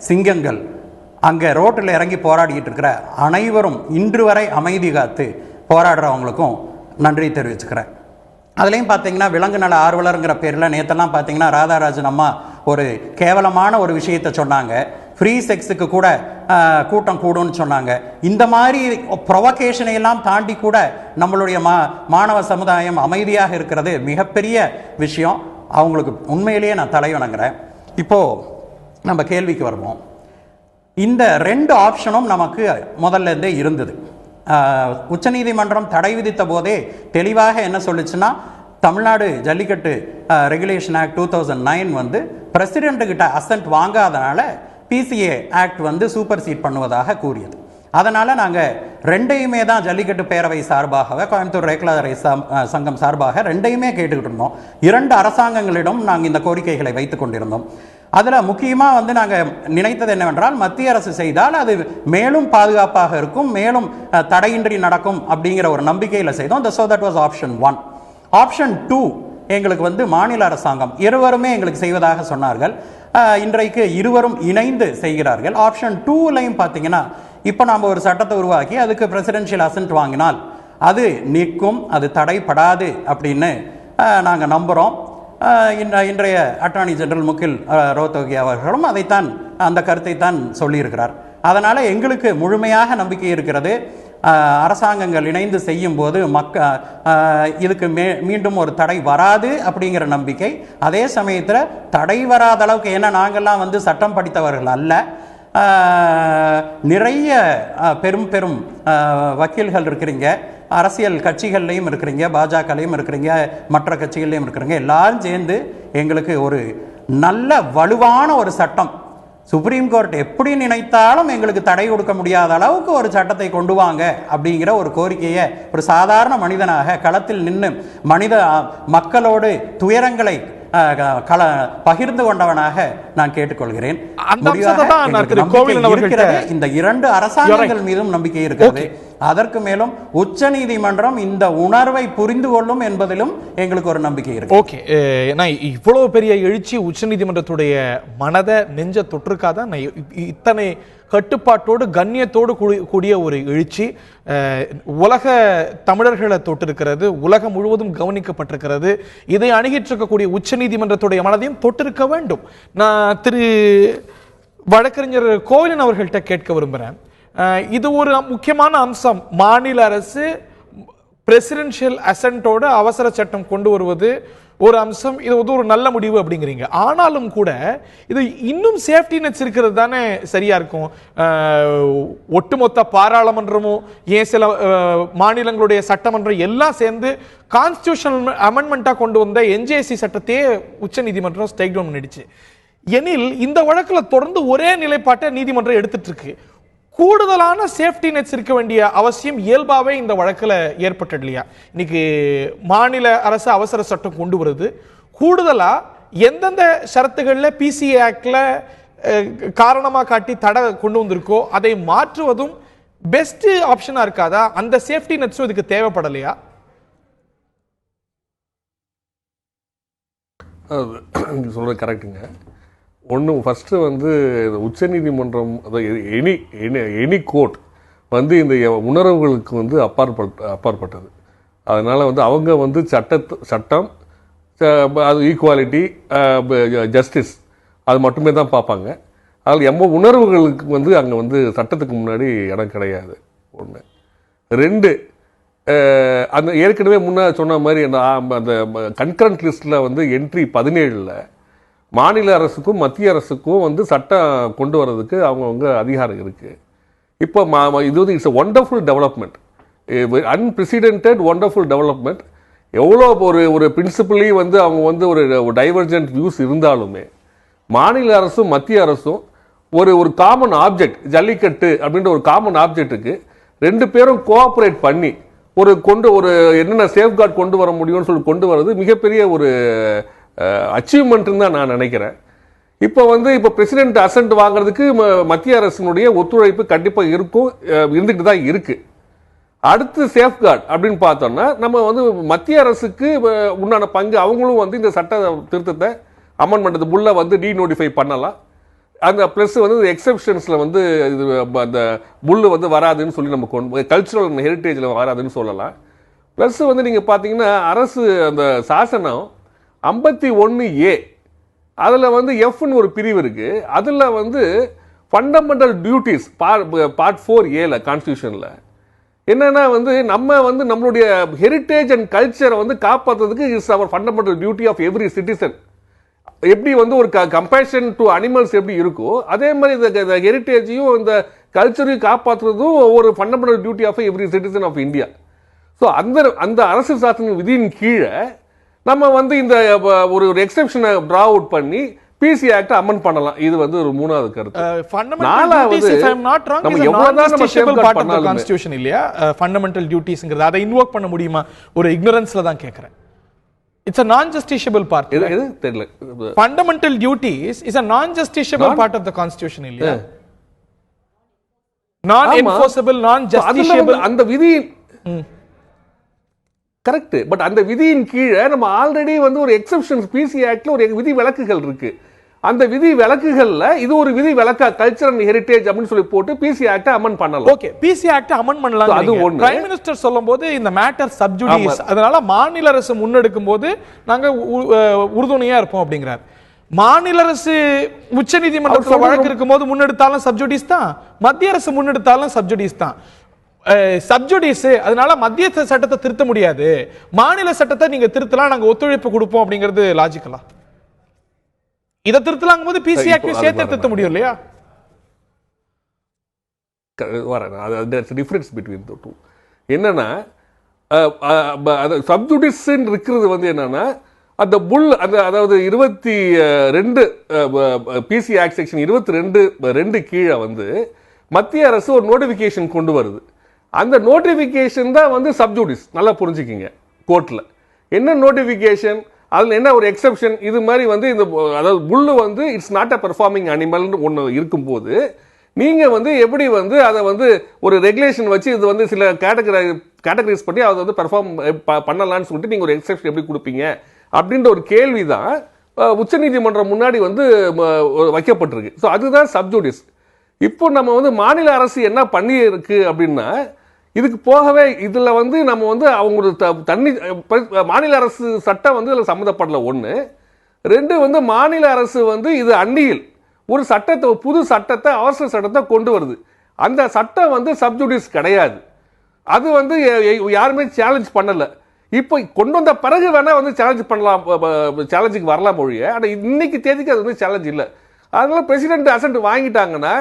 சிங்கங்கள், அங்கே ரோட்டில் இறங்கி போராடிக்கிட்டு இருக்கிற அனைவரும், இன்று வரை அமைதி காத்து போராடுறவங்களுக்கும் நன்றி தெரிவிச்சுக்கிறேன். அதுலேயும் பார்த்தீங்கன்னா விலங்கு நல ஆர்வலருங்கிற பேரில் நேற்றெல்லாம் பார்த்தீங்கன்னா ராதாராஜன் அம்மா ஒரு கேவலமான ஒரு விஷயத்தை சொன்னாங்க. ஃப்ரீ செக்ஸுக்கு கூட கூட்டம் கூடும்னு சொன்னாங்க. இந்த மாதிரி ப்ரொவகேஷனை எல்லாம் தாண்டி கூட நம்மளுடைய மாணவ சமுதாயம் அமைதியாக இருக்கிறது மிகப்பெரிய விஷயம். அவங்களுக்கு உண்மையிலேயே நான் தலை வணங்குறேன். இப்போது நம்ம கேள்விக்கு வருவோம். இந்த 2 ஆப்ஷனும் நமக்கு முதல்ல இருந்தே இருந்தது. உச்சநீதிமன்றம் தடை விதித்த போதே தெளிவாக என்ன சொல்லுச்சுன்னா, தமிழ்நாடு ஜல்லிக்கட்டு ரெகுலேஷன் ஆக்ட் 2009 பிரசிடென்ட்டுக்கிட்ட அசன்ட் வாங்காதனால பிசிஏ ஆக்ட் வந்து சூப்பர் சீட் பண்ணுவதாக கூறியது. அதனால நாங்கள் ரெண்டையுமே தான் ஜல்லிக்கட்டு பேரவை சார்பாக, கோயம்புத்தூர் ரேக்லாதரை சங்கம் சார்பாக ரெண்டையுமே கேட்டுக்கிட்டு இருந்தோம். 2 அரசாங்கங்களிடம் நாங்கள் இந்த கோரிக்கைகளை வைத்துக் கொண்டிருந்தோம். அதில் முக்கியமாக வந்து நாங்கள் நினைத்தது என்னவென்றால், மத்திய அரசு செய்தால் அது மேலும் பாதுகாப்பாக இருக்கும், மேலும் தடையின்றி நடக்கும் அப்படிங்கிற ஒரு நம்பிக்கையில் செய்தோம். So that was option 1. Option 2 எங்களுக்கு வந்து மாநில அரசாங்கம் இருவருமே எங்களுக்கு செய்வதாக சொன்னார்கள். இன்றைக்கு இருவரும் இணைந்து செய்கிறார்கள். ஆப்ஷன் 2லையும் பார்த்தீங்கன்னா, இப்போ நாம் ஒரு சட்டத்தை உருவாக்கி அதுக்கு பிரசிடென்ஷியல் அசென்ட் வாங்கினால் அது நிற்கும், அது தடைப்படாது அப்படின்னு நாங்கள் நம்புகிறோம். இன்றைய அட்டார்னி ஜெனரல் முகில் ரோத்தகி அவர்களும் அதைத்தான், அந்த கருத்தை தான் சொல்லியிருக்கிறார். அதனால் எங்களுக்கு முழுமையாக நம்பிக்கை இருக்கிறது. அரசாங்கங்கள் இணைந்து செய்யும் போது இதுக்கு மீண்டும் ஒரு தடை வராது அப்படிங்கிற நம்பிக்கை. அதே சமயத்தில் தடை வராத அளவுக்கு, ஏன்னா நாங்கள்லாம் வந்து சட்டம் படித்தவர்கள் அல்ல, நிறைய பெரும் பெரும் வக்கீல்கள் இருக்கிறீங்க, அரசியல் கட்சிகள்லையும் இருக்கிறீங்க, பாஜகலையும் இருக்கிறீங்க, மற்ற கட்சிகள்லையும் இருக்கிறீங்க. எல்லாரும் சேர்ந்து எங்களுக்கு ஒரு நல்ல வலுவான ஒரு சட்டம், சுப்ரீம் கோர்ட் எப்படி நினைத்தாலும் எங்களுக்கு தடை கொடுக்க முடியாத அளவுக்கு ஒரு சட்டத்தை கொண்டு வாங்க அப்படிங்கிற ஒரு கோரிக்கையை ஒரு சாதாரண மனிதனாக களத்தில் நின்று மக்களோடு துயரங்களை பகிர்ந்து கொண்டவனாக நான் கேட்டுக்கொள்கிறேன். இந்த 2 அரசாங்கங்கள் மீதும் நம்பிக்கை இருக்கிறது. அதற்கு மேலும் உச்ச நீதிமன்றம் இந்த உணர்வை புரிந்து கொள்ளும் என்பதிலும் எங்களுக்கு ஒரு நம்பிக்கை இருக்கு. ஓகே, இவ்வளவு பெரிய எழுச்சி உச்ச நீதிமன்றத்துடைய மனதை நெஞ்ச தொற்றுக்காதான் இத்தனை கட்டுப்பாட்டோடு கண்ணியத்தோடு கூடிய ஒரு எழுச்சி உலக தமிழர்களை தொட்டிருக்கிறது, உலகம் முழுவதும் கவனிக்கப்பட்டிருக்கிறது. இதை அணுகிட்டு இருக்கக்கூடிய உச்ச நீதிமன்றத்துடைய மனதையும் தொட்டிருக்க வேண்டும். நான் திரு வழக்கறிஞர் கோவிலன் அவர்கள்ட்ட கேட்க விரும்புகிறேன். இது ஒரு முக்கியமான அம்சம். மாநில அரசு பிரசிடென்ஷியல் அசென்ட்டோட அவசர சட்டம் கொண்டு வருவது ஒரு அம்சம். இது ஒரு நல்ல முடிவு அப்படிங்கிறீங்க. ஆனாலும் கூட இது இன்னும் சேஃப்டி நெட்ஸ் இருக்கிறது தானே சரியா இருக்கும். ஒட்டுமொத்த பாராளுமன்றமும் ஏன் சில மாநிலங்களுடைய சட்டமன்றம் எல்லாம் சேர்ந்து கான்ஸ்டிடியூஷனல் அமெண்ட்மெண்டா கொண்டு வந்த என்ஜேசி சட்டத்தையே உச்ச நீதிமன்றம் ஸ்ட்ரைக் டவுன் பண்ணிடுச்சு. எனில் இந்த வழக்கில் தொடர்ந்து ஒரே நிலைப்பாட்டை நீதிமன்றம் எடுத்துட்டு இருக்கு. கூடுதலான சேஃப்டி நெட்ஸ் இருக்க வேண்டிய அவசியம் இயல்பாவே இந்த வழக்கில் ஏற்பட்டு இல்லையா? இன்னைக்கு மாநில அரசு அவசர சட்டம் கொண்டு வருது. கூடுதலா எந்தெந்த ஷரத்துகள்ல பிசிஏ ஆக்ட்ல காரணமா காட்டி தடை கொண்டு வந்திருக்கோ அதை மாற்றுவதும் பெஸ்ட் ஆப்ஷனா இருக்காதா? அந்த சேஃப்டி நெட்ஸும் இதுக்கு தேவைப்படலையா? சொல்றது கரெக்டுங்க. ஒன்று ஃபஸ்ட்டு வந்து உச்சநீதிமன்றம், எனி கோர்ட் வந்து இந்த உணர்வுகளுக்கு வந்து அப்பாற்பட்டது. அதனால் வந்து அவங்க வந்து சட்டம் அது ஈக்குவாலிட்டி ஜஸ்டிஸ் அது மட்டுமே தான் பார்ப்பாங்க. அதில் உணர்வுகளுக்கு வந்து அங்கே வந்து சட்டத்துக்கு முன்னாடி இடம் கிடையாது. 1. 2, அந்த ஏற்கனவே முன்னாடி சொன்ன மாதிரி அந்த கன்கரண்ட் லிஸ்ட்டில் வந்து என்ட்ரி 17 மாநில அரசுக்கும் மத்திய அரசுக்கும் வந்து சட்டம் கொண்டு வர்றதுக்கு அவங்கவுங்க அதிகாரம் இருக்குது. இப்போ இது வந்து it's wonderful development, unprecedented wonderful development. எவ்வளோ ஒரு பிரின்சிபலி வந்து அவங்க வந்து ஒரு டைவர்ஜென்ட் வியூஸ் இருந்தாலுமே மாநில அரசும் மத்திய அரசும் ஒரு காமன் ஆப்ஜெக்ட், ஜல்லிக்கட்டு அப்படின்ற ஒரு காமன் ஆப்ஜெக்ட்டுக்கு 2 பேரும் கோஆப்ரேட் பண்ணி ஒரு என்னென்ன சேஃப்கார்ட் கொண்டு வர முடியும்னு சொல்லி கொண்டு வர்றது மிகப்பெரிய ஒரு அச்சீவ்மெண்ட்னு தான் நான் நினைக்கிறேன். இப்போ பிரசிடென்ட் அசென்ட் வாங்குறதுக்கு மத்திய அரசினுடைய ஒத்துழைப்பு கண்டிப்பாக இருந்துகிட்டு தான் இருக்கு. அடுத்து சேஃப்கார்ட் அப்படின்னு பார்த்தோம்னா நம்ம மத்திய அரசுக்கு உண்டான பங்கு, அவங்களும் இந்த சட்ட திருத்தத்தை அமெண்ட்மெண்ட் புல்லை டீநோட்டிஃபை பண்ணலாம். அந்த ப்ளஸ் எக்ஸெப்ஷன்ஸில் இது அந்த புல்லு வராதுன்னு சொல்லி நம்ம கல்ச்சுரல் ஹெரிட்டேஜில் வராதுன்னு சொல்லலாம். ப்ளஸ் நீங்கள் பார்த்தீங்கன்னா அரசு அந்த சாசனம் 51A அதில் எஃப்னு ஒரு பிரிவு இருக்கு. அதில் ஃபண்டமெண்டல் டியூட்டிஸ் பார்ட் 4A கான்ஸ்டியூஷனில் என்னன்னா நம்மளுடைய ஹெரிட்டேஜ் அண்ட் கல்ச்சரை காப்பாற்றுறதுக்கு is our fundamental duty of every citizen. எப்படி ஒரு கம்பேஷன் டு அனிமல்ஸ் எப்படி இருக்கோ அதே மாதிரி இந்த ஹெரிட்டேஜையும் இந்த கல்ச்சரையும் காப்பாற்றுறதும் ஒரு fundamental duty of every citizen of India. So அந்த அரசு சாசன விதியின் கீழே நம்ம இந்த ஒரு எக்ஸெப்ஷனை ட்ரா அவுட் பண்ணி பிசி ஆக்ட் அமெண்ட் பண்ணலாம். இது வந்து ஒரு மூணாவது கருத்து. Fundamental duties, if I'm not wrong, நம்ம is a எவ்வளவுதான் நம்ம non-justiciable part of the பண்ணாலுமே constitution இல்லையா? ஃபண்டமெண்டல் டியூட்டிஸ்ங்கிறது அதை இன்வோக் பண்ண முடியுமா? ஒரு இக்னரன்ஸ்ல தான் கேக்குறேன். It's a non-justiciable part. இது தெரியல. Fundamental duties is a non-justiciable part of the constitution இல்லையா? Non-enforceable, non-justiciable. அந்த விதி கரெக்ட். பட் அந்த விதியின் கீழே நம்ம ஆல்ரெடி வந்து ஒரு எக்ஸெப்ஷன்ஸ் பிசி ஆக்ட்ல ஒரு விதி விலக்குகள் இருக்கு. அந்த விதி விலக்குகள்ல இது ஒரு விதி விலக்கா கல்ச்சர் அண்ட் ஹெரிட்டேஜ் அப்படின்னு சொல்லி போட்டு பிசி ஆக்ட் அமெண்ட் பண்ணலாம். ஓகே, பிசி ஆக்ட் அமெண்ட் பண்ணலாம். அது ஒண்ணு. பிரைம் மினிஸ்டர் சொல்லும்போது இந்த மேட்டர் சப்ஜுடிஸ், அதனால மாநில அரசு முன்னெடுக்கும் போது நாங்க உறுதுணையா இருப்போம் அப்படிங்கிறார். மாநில அரசு உச்சநீதிமன்றத்தில் வழக்கு இருக்கும் போது முன்னெடுத்தாலும் சப்ஜுடிஸ் தான், மத்திய அரசு முன்னெடுத்தாலும் சப்ஜுடிஸ் தான். சப்ஜுடிஸ், அதனால மத்திய சட்டத்தை திருத்த முடியாது, மாநில சட்டத்தை நீங்க திருத்தலாம், நாங்க ஒத்துழைப்பு கொடுப்போம் அப்படிங்கிறது லாஜிக்கலா? இதை திருத்தலாம் போது பிசி ஆக்ட் சேர்த்து திருத்த முடியும் இல்லையா? டிஃபரன்ஸ் பிட்வீன் தி டூ என்னன்னா, சப்ஜுடிஸ் இருக்கிறது வந்து என்னன்னா அந்த புல் அந்த அதாவது 22 பிசி ஆக்ட் செக்ஷன் 22(2) கீழே வந்து மத்திய அரசு ஒரு நோட்டிபிகேஷன் கொண்டு வருது. அந்த நோட்டிபிகேஷன் தான் வந்து சப்ஜுடிஸ். நல்லா புரிஞ்சுக்கிங்க. கோர்ட்ல என்ன நோட்டிபிகேஷன், அதுல என்ன ஒரு எக்ஸெப்ஷன், இது மாதிரி வந்து இந்த அதாவது புல்லு வந்து இட்ஸ் நாட் அ பெர்ஃபார்மிங் அனிமல்னு ஒன்று இருக்கும்போது நீங்க வந்து எப்படி வந்து அதை வந்து ஒரு ரெகுலேஷன் வச்சு இது வந்து சில கேட்டகரைஸ் பண்ணி அதை வந்து பெர்ஃபார்ம் பண்ணலாம்னு சொல்லிட்டு நீங்க ஒரு எக்ஸெப்ஷன் எப்படி கொடுப்பீங்க அப்படின்ற ஒரு கேள்வி தான் உச்சநீதிமன்றம் முன்னாடி வந்து வைக்கப்பட்டிருக்கு. ஸோ அதுதான் சப்ஜுடிஸ். இப்போ நம்ம வந்து மாநில அரசு என்ன பண்ணி இருக்கு அப்படின்னா, இதுக்கு போகவே இதுல வந்து நம்ம வந்து அவங்களோட மாநில அரசு சட்டம் வந்து இதுல சம்மந்தப்படல. 1 2 வந்து மாநில அரசு வந்து இது அந்நியில் ஒரு சட்டத்தை, புது சட்டத்தை, அவசர சட்டத்தை கொண்டு வருது. அந்த சட்டம் வந்து சப்ஜுடிஸ் கிடையாது. அது வந்து யாருமே சேலஞ்ச் பண்ணல. இப்போ கொண்டு வந்த பிறகு வேணா வந்து சேலஞ்ச் பண்ணலாம், சேலஞ்சுக்கு வரலாம் மொழிய. ஆனால் இன்னைக்கு தேதிக்கு அது வந்து சேலஞ்ச் இல்லை. அதனால பிரசிடென்ட் அசென்ட் வாங்கிட்டாங்கன்னா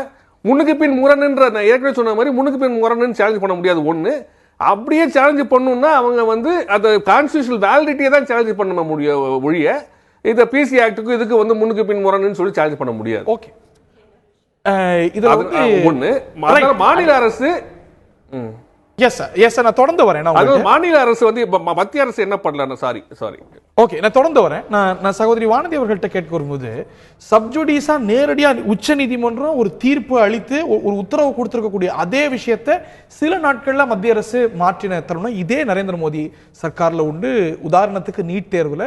முன்னுக்கு பின் முரணுன்ற, நான் ஏற்கனவே சொன்ன மாதிரி முன்னுக்கு பின் முரணுன்னு சேலஞ்ச் பண்ண முடியாது. 1 அப்படியே சேலஞ்ச் பண்ணணும்னா அவங்க வந்து அந்த கான்ஸ்டிடியூஷனல் வேலிடிட்டியை தான் சேலஞ்ச் பண்ண மொழிய இந்த பிசி ஆக்டுக்கு இதுக்கு வந்து முன்னுக்கு பின் முரணுன்னு சொல்லி சேலஞ்ச் பண்ண முடியாது. ஓகே, இதுல வந்து 1 மாநில அரசு எஸ் சார், நான் தொடர்ந்து வரேன். மாநில அரசு வந்து மத்திய அரசு என்ன பண்ணல? சாரி ஓகே, நான் தொடர்ந்து வரேன். நான் சகோதரி வானதி அவர்கள்ட்ட கேட்க வரும்போது, சப்ஜுடிஸா நேரடியா உச்ச நீதிமன்றம் ஒரு தீர்ப்பு அளித்து ஒரு உத்தரவு கொடுத்திருக்கக்கூடிய அதே விஷயத்தை சில நாட்கள்ல மத்திய அரசு மாற்றின தருணம் இதே நரேந்திர மோடி சர்க்கார்ல உண்டு. உதாரணத்துக்கு நீட் தேர்வுல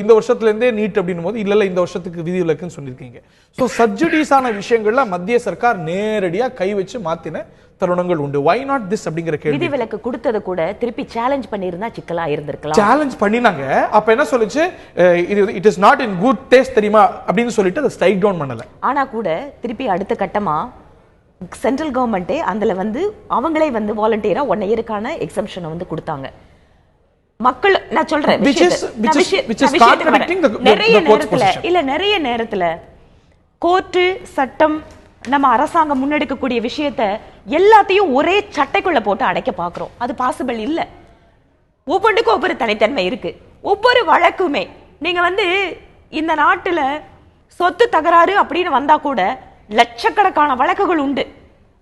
இந்த வருஷத்துல இருந்தே நீட் அப்படின்னும் போது இல்ல இந்த வருஷத்துக்கு விதிவிலக்குன்னு சொல்லியிருக்கீங்க. ஸோ சப்ஜுடிஸான விஷயங்கள்ல மத்திய சர்க்கார் நேரடியா கை வச்சு மாத்தின தருணங்கள் உண்டு. வை நாட் திஸ் அப்படிங்கிற கேள்வி. விதிவிலக்கு கொடுத்தது கூட திருப்பி சேலஞ்ச் பண்ணியிருந்தா சிக்கலா இருந்திருக்கலாம். சேலஞ்ச் பண்ணினாங்க. அப்ப என்ன சொல்லுச்சு, it is not in good taste தெரியுமா அப்படின்னு சொல்லிட்டு அதை ஸ்ட்ரைக் டவுன் பண்ணல. ஆனா கூட திருப்பி அடுத்த கட்டமா சென்ட்ரல் கவர்மெண்ட்டே அதுல வந்து அவங்களே வந்து வாலண்டியரா 1 இயருக்கான எக்ஸம்ஷனை வந்து கொடுத்தாங்க. மக்கள், நான் சொல்றேன், நிறைய நேரத்துல கோர்ட்டு சட்டம் நம்ம அரசாங்கம் முன்னெடுக்கக்கூடிய விஷயத்த எல்லாத்தையும் ஒரே சட்டைக்குள்ள போட்டு அடைக்க பாக்குறோம். அது பாசிபிள் இல்ல. ஒவ்வொன்றுக்கும் ஒவ்வொரு தனித்தன்மை இருக்கு. ஒவ்வொரு வழக்குமே நீங்க வந்து இந்த நாட்டுல சொத்து தகராறு அப்படின்னு வந்தா கூட லட்சக்கணக்கான வழக்குகள் உண்டு.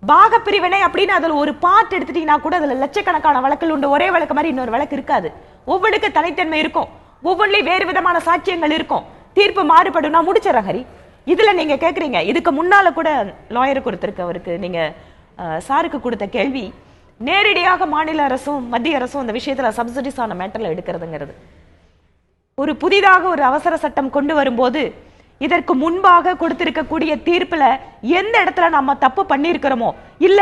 பாக பிரிவினை அப்படின்னு அதுல ஒரு பார்ட் எடுத்துட்டீங்கன்னா கூட அதுல லட்சக்கணக்கான வழக்குகள் உண்டு. ஒரே வழக்கு மாதிரி இன்னொரு வழக்கு இருக்காது. ஒவ்வொன்றுக்கு தனித்தன்மை இருக்கும். ஒவ்வொன்றிலையும் வேறு விதமான சாட்சியங்கள் இருக்கும். தீர்ப்பு மாறுபடும். நான் முடிச்சிடறேன் ஹரி. இதுல நீங்க கேக்குறீங்க, இதுக்கு முன்னால கூட லாயருக்கு கொடுத்திருக்க அவருக்கு நீங்க சாருக்கு கொடுத்த கேள்வி, நேரடியாக மாநில அரசும் மத்திய அரசும் அந்த விஷயத்துல சப்சிடிஸான மேட்டர்ல எடுக்கிறதுங்கிறது. ஒரு புதிதாக ஒரு அவசர சட்டம் கொண்டு வரும்போது இதற்கு முன்பாக கொடுத்திருக்கக்கூடிய தீர்ப்புல எந்த இடத்துல நம்ம தப்பு பண்ணியிருக்கிறோமோ, இல்ல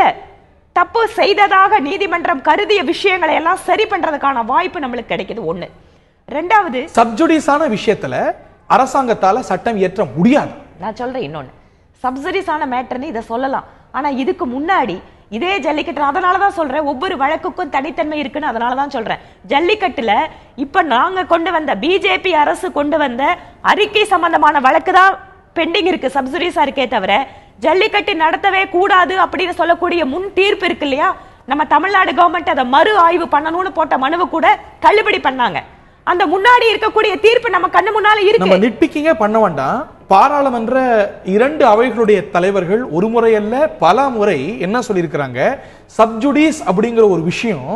தப்பு செய்ததாக நீதிமன்றம் கருதிய விஷயங்களை எல்லாம் சரி பண்றதுக்கான வாய்ப்பு நம்மளுக்கு கிடைக்குது. 1. 2வது, சப்ஜுடிஸான விஷயத்துல அரசாங்கத்தால சட்டம் இயற்ற முடியாது. நான் சொல்றேன் இன்னொன்னு, சப்சிடிஸான மேட்டர்னு இதை சொல்லலாம். ஆனா இதுக்கு முன்னாடி இதே ஜல்லிக்கட்டு, அதனாலதான் சொல்றேன் ஒவ்வொரு வழக்குக்கும் தனித்தன்மை இருக்குன்னு. அதனாலதான் சொல்றேன் ஜல்லிக்கட்டுல இப்ப நாங்க கொண்டு வந்த பிஜேபி அரசு கொண்டு வந்த அறிக்கை சம்பந்தமான வழக்கு தான் பெண்டிங் இருக்கு, சப்சிடிஸா இருக்கே தவிர ஜல்லிக்கட்டு நடத்தவே கூடாது அப்படின்னு சொல்லக்கூடிய முன் தீர்ப்பு இருக்கு இல்லையா, நம்ம தமிழ்நாடு கவர்மெண்ட் அதை மறு ஆய்வு பண்ணணும்னு போட்ட மனுவை கூட தள்ளுபடி பண்ணாங்க. அந்த முன்னாடி இருக்கக்கூடிய தீர்ப்பு நம்ம கண்ணு முன்னால இருக்கு. நம்ம நிட்பிக்கிங்க பண்ண வேண்டாம். பாராளுமன்ற 2 அவைகளுடைய தலைவர்கள் ஒரு முறை அல்ல பல முறை என்ன சொல்லியிருக்கிறாங்க, சப்ஜுடிஸ் அப்படிங்கிற ஒரு விஷயம்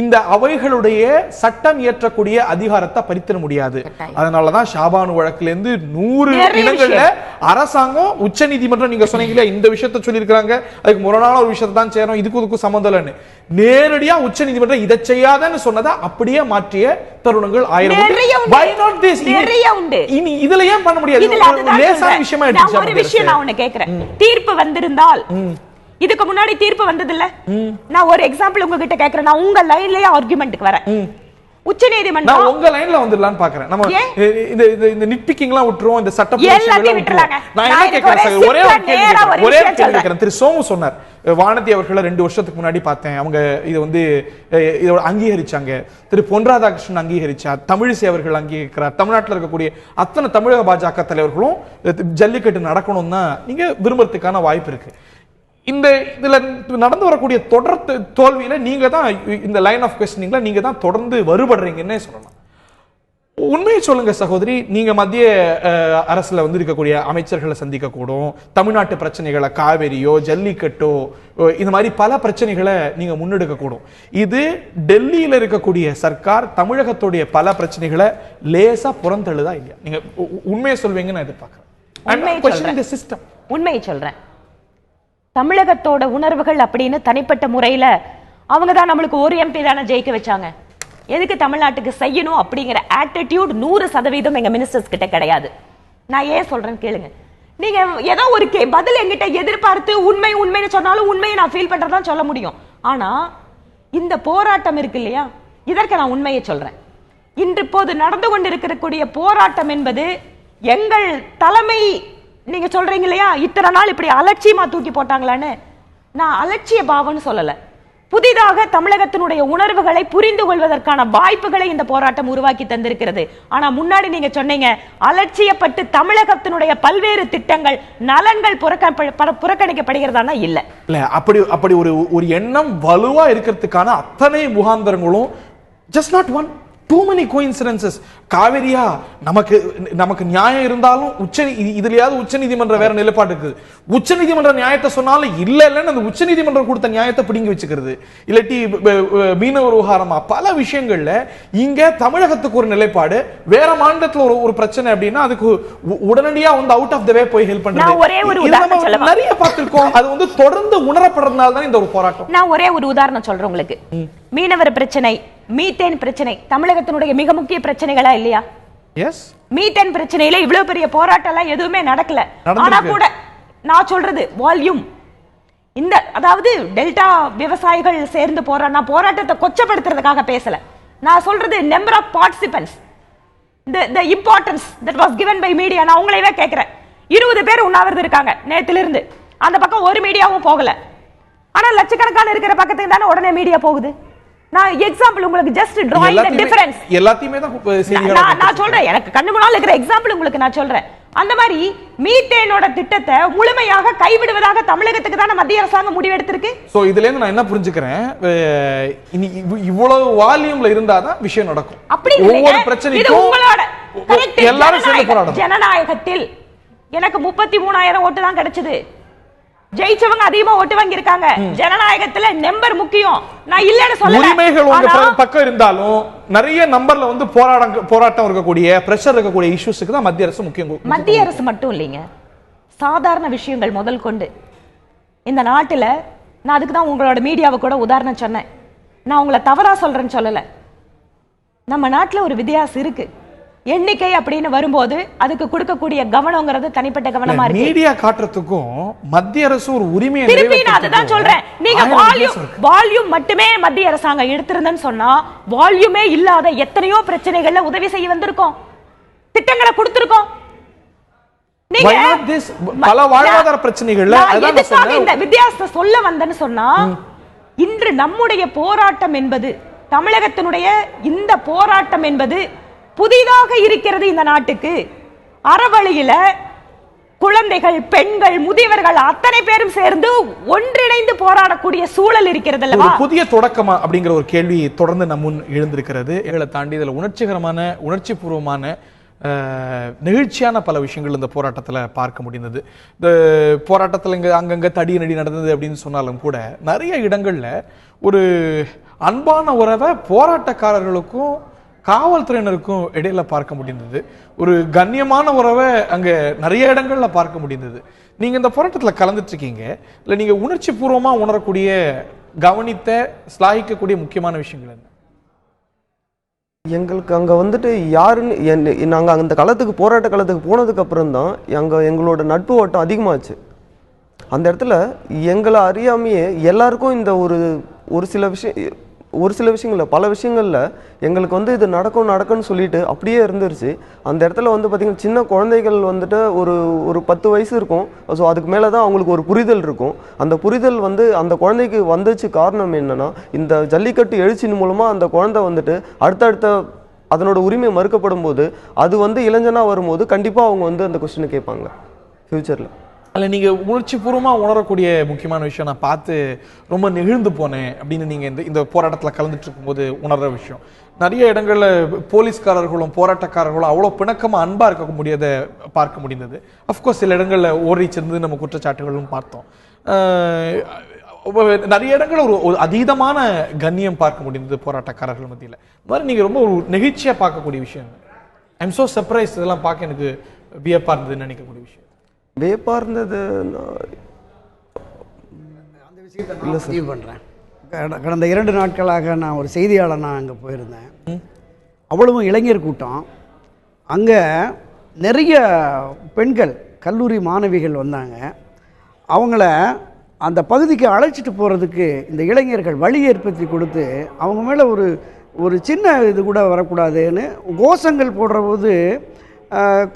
இந்த அவைகளுடைய சட்டம் இயற்றக்கூடிய அதிகாரத்தை பறித்திட முடியாது. அதனாலதான் ஷாபானு வழக்கிலிருந்து 100 இடங்கள்ல அரசாங்கம் உச்ச நீதிமன்றம் நீங்க சொன்னீங்களா இந்த விஷயத்த சொல்லியிருக்காங்க, அதுக்கு முரணான ஒரு விஷயத்தை தான் செய்யணும், இதுக்கு சம்பந்தம் இல்லைன்னு நேரடியா உச்ச நீதிமன்றம் இதை செய்யாதன்னு சொன்னதை அப்படியே மாற்றிய தருணங்கள் ஆயிரம். இனி இதுல ஏன் பண்ண முடியாது? லேசான விஷயமா எடுத்து ஒரு விஷயம் நான் உன்னை கேக்குறேன், தீர்ப்பு வந்திருந்தால் இதுக்கு முன்னாடி தீர்ப்பு வந்தது இல்ல, நான் ஒரு எக்ஸாம்பிள் உங்ககிட்ட கேக்குறேன், நான் உங்க லைன்லயே ஆர்குமெண்ட்க்கு வரேன். உச்ச நீதிமன்றம் நான் உங்க லைன்ல வந்துடலாம்னு பாக்குறேன். நம்ம இந்த நிட்பிக்கிங்லாம் விட்டுருவோம், இந்த சட்ட எல்லாத்தையும் விட்டுறாங்க. நான் என்ன கேக்குறேன், ஒரே ஒரு கேள்வி கேக்குறேன். திரு சோமு சொன்னார், வானதி அவர்களை 2 வருஷத்துக்கு முன்னாடி பார்த்தேன், அவங்க இதை வந்து இதோட அங்கீகரிச்சாங்க, திரு பொன் ராதாகிருஷ்ணன் அங்கீகரிச்சார், தமிழிசை அவர்கள் அங்கீகரிக்கிறார், தமிழ்நாட்டில் இருக்கக்கூடிய அத்தனை தமிழக பாஜக தலைவர்களும் ஜல்லிக்கட்டு நடக்கணும் தான் நீங்க விரும்புறதுக்கான வாய்ப்பு இருக்கு. இதுல நடந்து வரக்கூடிய தொடர் தோல்வியில நீங்க தான் இந்த லைன் ஆஃப் கொஸ்டினிங்ல நீங்க தான் தொடர்ந்து வருபடுறீங்கன்னே சொல்லலாம். உண்மையை சொல்லுங்க சகோதரி, நீங்க மத்திய அரசுல வந்து இருக்கக்கூடிய அமைச்சர்களை சந்திக்க கூடும், தமிழ்நாட்டு பிரச்சனைகளை, காவேரியோ ஜல்லிக்கட்டோ இந்த மாதிரி பல பிரச்சனைகளை நீங்க முன்னெடுக்க கூடும். இது டெல்லியில இருக்கக்கூடிய சர்க்கார் தமிழகத்துடைய பல பிரச்சனைகளை லேசா புறந்தள்ளுதா இல்லையா? நீங்க உண்மையை சொல்வீங்கன்னு நான் எதிர்பார்க்கிறேன். உண்மையை சொல்றேன், தமிழகத்தோட உணர்வுகள் அப்படின்னு தனிப்பட்ட முறையில அவங்க தான் நம்மளுக்கு ஒரு எம்பி தானே ஜெயிக்க வச்சாங்க, எதுக்கு தமிழ்நாட்டுக்கு செய்யணும் அப்படிங்கிற ஆட்டிடியூட் 100% எங்க மினிஸ்டர்ஸ் கிட்ட கிடையாது. நான் ஏன் சொல்றேன்னு கேளுங்க. நீங்க ஏதோ ஒரு பதில் என்கிட்ட எதிர்பார்த்து உண்மைன்னு சொன்னாலும் உண்மையை நான் ஃபீல் பண்றதான் சொல்ல முடியும். ஆனா இந்த போராட்டம் இருக்கு இல்லையா, இதற்கு நான் உண்மையை சொல்றேன். இன்று இப்போது நடந்து கொண்டிருக்கக்கூடிய போராட்டம் என்பது எங்கள் தலைமை, நீங்க சொல்றீங்க இல்லையா இத்தனை நாள் இப்படி அலட்சியமா தூக்கி போட்டாங்களான்னு, நான் அலட்சிய பாவம்னு சொல்லல, புதிதாக தமிழகத்தினுடைய உணர்வுகளை புரிந்து கொள்வதற்கான வாய்ப்புகளை இந்த போராட்டம் உருவாக்கி தந்திருக்கிறது. ஆனா முன்னாடி நீங்க சொன்னீங்க அலட்சியப்பட்டு தமிழகத்தினுடைய பல்வேறு திட்டங்கள் நலன்கள் புறக்கணிக்கப்படுகிறதானா? இல்ல இல்ல, அப்படி ஒரு எண்ணம் வலுவா இருக்கிறதுக்கான அத்தனை முகாந்தரங்களும் just not one, too many coincidences. காவேரியா நமக்கு நியாயம் இருந்தாலும் இதுலயாவது உச்ச நீதிமன்றம் வேற நிலைப்பாடு இருக்குது, உச்ச நீதிமன்ற நியாயத்தை சொன்னாலும் இல்லன்னு அந்த உச்ச நீதிமன்றம் கொடுத்த நியாயத்தை பிடிங்கி வச்சுக்கிறது, இல்லாட்டி மீனவர் விவகாரமா பல விஷயங்கள்ல இங்க தமிழகத்துக்கு ஒரு நிலைப்பாடு, வேற மாநிலத்துல ஒரு பிரச்சனை அப்படின்னா அதுக்கு உடனடியா வந்து அவுட் ஆஃப் த வே போய் ஹெல்ப் பண்றது நிறைய பார்த்திருக்கோம். அது வந்து தொடர்ந்து உணரப்படுறதுனால தான் இந்த ஒரு போராட்டம். நான் ஒரே ஒரு உதாரணம் சொல்றேன் உங்களுக்கு. மீனவர் பிரச்சனை, மீத்தேன் பிரச்சனை தமிழகத்தினுடைய மிக முக்கிய பிரச்சனைகளா இல்லையா? எஸ், மீத்தேன் பிரச்சனையில இவ்வளவு பெரிய போராட்டம் எல்லாம் எதுவுமே நடக்கல. ஆனா கூட நான் சொல்றது வால்யூம், இந்த அதாவது டெல்டா விவசாயிகள் சேர்ந்து நான் போராட்டத்தை கொச்சப்படுத்துறதுக்காக பேசல, நான் சொல்றது number of participants, the importance that was given by media. நான் உங்களையே கேக்குறேன், 20 பேர் உண்ணாவிரதம் இருக்காங்க நேத்துல இருந்து, அந்த பக்கம் ஒரு மீடியாவும் போகல, ஆனா லட்சக்கணக்கான இருக்கிற பக்கத்துக்கு தானே உடனே மீடியா போகுது. நான் எக்ஸாம்பிள் உங்களுக்கு ஜஸ்ட் drawing the difference. எல்லாத்தையுமே தான் செய்திகளா நான் சொல்றேன், எனக்கு கண்ணு முன்னால இருக்கிற எக்ஸாம்பிள் உங்களுக்கு நான் சொல்றேன். அந்த மாதிரி மீத்தேனோட திட்டத்தை முழுமையாக கைவிடுவதாக தமிழகத்துக்கு தான் மத்திய அரசாங்கம் முடிவெடுத்திருக்கு. சோ இதுல இருந்து நான் என்ன புரிஞ்சுக்கிறேன், இவ்வளவு வால்யூம்ல இருந்தாதான் விஷயம் நடக்கும். அப்படி ஒவ்வொரு பிரச்சனைக்கும் உங்களோட எல்லாரும் சேர்ந்து போராடணும். ஜனநாயகத்தில் எனக்கு 33,000 ஓட்டு தான் கிடைச்சது, ஜெயிச்சவங்க அதிகமா ஓட்டு வாங்கி இருக்காங்க. ஜனநாயகத்துல நம்பர் முக்கியம், நான் இல்லன்னு சொல்லல. உரிமைகள் உங்க பக்கம் இருந்தாலும் நிறைய நம்பர்ல வந்து போராட்டம் இருக்கக்கூடிய பிரஷர் இருக்கக்கூடிய இஷ்யூஸ்க்கு தான் மத்திய அரசு முக்கியம். மத்திய அரசு மட்டும் இல்லைங்க, சாதாரண விஷயங்கள் முதல் கொண்டு இந்த நாட்டுல, நான் அதுக்கு தான் உங்களோட மீடியாவை கூட உதாரணம் சொன்னேன். நான் உங்களை தவறா சொல்றேன்னு சொல்லல, நம்ம நாட்டுல ஒரு வித்தியாசம் இருக்கு. எண்ணிக்கை அப்படின்னு வரும்போது அதுக்கு கொடுக்கக்கூடிய கவனம்ங்கிறது தனிப்பட்ட கவனமா இருக்கு. மீடியா காட்டுறதுக்கும் மத்திய அரசு ஒரு உரிமையை திருப்பி நான் அதுதான் சொல்றேன். நீங்க வால்யூம் மட்டுமே மத்திய அரசாங்கம் எடுத்திருந்தேன்னு சொன்னா வால்யூமே இல்லாத எத்தனையோ பிரச்சனைகள்ல உதவி செய்ய வந்திருக்கோம், திட்டங்களை கொடுத்திருக்கோம். நீங்க பல வாழ்வாதார பிரச்சனைகள்ல இந்த வித்தியாசத்தை சொல்ல வந்தேன்னு சொன்னா, இன்று நம்முடைய போராட்டம் என்பது, தமிழகத்தினுடைய இந்த போராட்டம் என்பது புதிதாக இருக்கிறது. இந்த நாட்டுக்கு அறவழியில குழந்தைகள், பெண்கள், முதியவர்கள் அத்தனை பேரும் சேர்ந்து ஒன்றிணைந்து போராடக்கூடிய சூழல் இருக்கிறது அல்லவா? புதிய தொடக்கமா அப்படிங்கிற ஒரு கேள்வி தொடர்ந்து நம் முன் எழுந்திருக்கிறது. எங்களை தாண்டி இதுல உணர்ச்சிகரமான, உணர்ச்சி பூர்வமான நெகிழ்ச்சியான பல விஷயங்கள் இந்த போராட்டத்தில் பார்க்க முடிந்தது. இந்த போராட்டத்தில் அங்கங்கே தடி நடி நடந்தது அப்படின்னு சொன்னாலும் கூட நிறைய இடங்களில் ஒரு அன்பான உறவை போராட்டக்காரர்களுக்கும் காவல்துறையினருக்கும் இடையில பார்க்க முடிந்தது. ஒரு கண்ணியமான உறவை அங்கே நிறைய இடங்களில் பார்க்க முடிந்தது. நீங்கள் இந்த போராட்டத்தில் கலந்துட்டு இருக்கீங்க, இல்லை நீங்கள் உணர்ச்சி பூர்வமாக உணரக்கூடிய கவனித்த ஸ்லாகிக்கக்கூடிய முக்கியமான விஷயங்கள் என்ன? எங்களுக்கு அங்கே வந்துட்டு யாருன்னு நாங்கள் அந்த களத்துக்கு போராட்ட களத்துக்கு போனதுக்கு அப்புறம் தான் எங்களோட நட்பு வட்டம் அதிகமாச்சு. அந்த இடத்துல எங்களை அறியாமையே எல்லாருக்கும் இந்த ஒரு சில விஷயங்களில் பல விஷயங்களில் எங்களுக்கு வந்து இது நடக்கும்னு சொல்லிட்டு அப்படியே இருந்துருச்சு. அந்த இடத்துல வந்து பார்த்திங்கன்னா சின்ன குழந்தைகள் வந்துட்டு ஒரு 10 வயசு இருக்கும். ஸோ அதுக்கு மேலே தான் அவங்களுக்கு ஒரு புரிதல் இருக்கும். அந்த புரிதல் வந்து அந்த குழந்தைக்கு வந்துச்சு. காரணம் என்னென்னா, இந்த ஜல்லிக்கட்டு எழுச்சின் மூலமாக அந்த குழந்தை வந்துட்டு அடுத்தடுத்த அதனோட உரிமை மறுக்கப்படும் போது அது வந்து இளைஞனாக வரும்போது கண்டிப்பாக அவங்க வந்து அந்த கொஸ்டினை கேட்பாங்க ஃப்யூச்சரில். அதில் நீங்கள் உணர்ச்சி பூர்வமாக உணரக்கூடிய முக்கியமான விஷயம், நான் பார்த்து ரொம்ப நெகிழ்ந்து போனேன் அப்படின்னு நீங்கள் இந்த போராட்டத்தில் கலந்துட்டு இருக்கும்போது உணர்கிற விஷயம், நிறைய இடங்களில் போலீஸ்காரர்களும் போராட்டக்காரர்களும் அவ்வளோ பிணக்கமாக அன்பாக இருக்க முடியாத பார்க்க முடிந்தது. அஃப்கோர்ஸ் சில இடங்களில் ஓடிச்சிருந்து நம்ம குற்றச்சாட்டுகளும் பார்த்தோம். நிறைய இடங்களில் ஒரு அதீதமான கண்ணியம் பார்க்க முடிந்தது போராட்டக்காரர்கள் மத்தியில். இந்த மாதிரி நீங்கள் ரொம்ப ஒரு நெகிழ்ச்சியாக பார்க்கக்கூடிய விஷயம். I am so surprise. இதெல்லாம் பார்க்க எனக்கு வியப்பாக இருந்ததுன்னு நினைக்கக்கூடிய விஷயம். வியப்பாக இருந்தது அந்த விஷயத்தை நான் பதிவு பண்ணுறேன். கடந்த 2 நாட்களாக நான் ஒரு செய்தியாளனாக அங்கே போயிருந்தேன். அவ்வளவும் இளைஞர் கூட்டம். அங்கே நிறைய பெண்கள் கல்லூரி மாணவிகள் வந்தாங்க. அவங்கள அந்த பகுதிக்கு அழைச்சிட்டு போகிறதுக்கு இந்த இளைஞர்கள் வழி ஏற்படுத்தி கொடுத்து அவங்க மேலே ஒரு சின்ன இது கூட வரக்கூடாதுன்னு கோஷங்கள் போடுற போது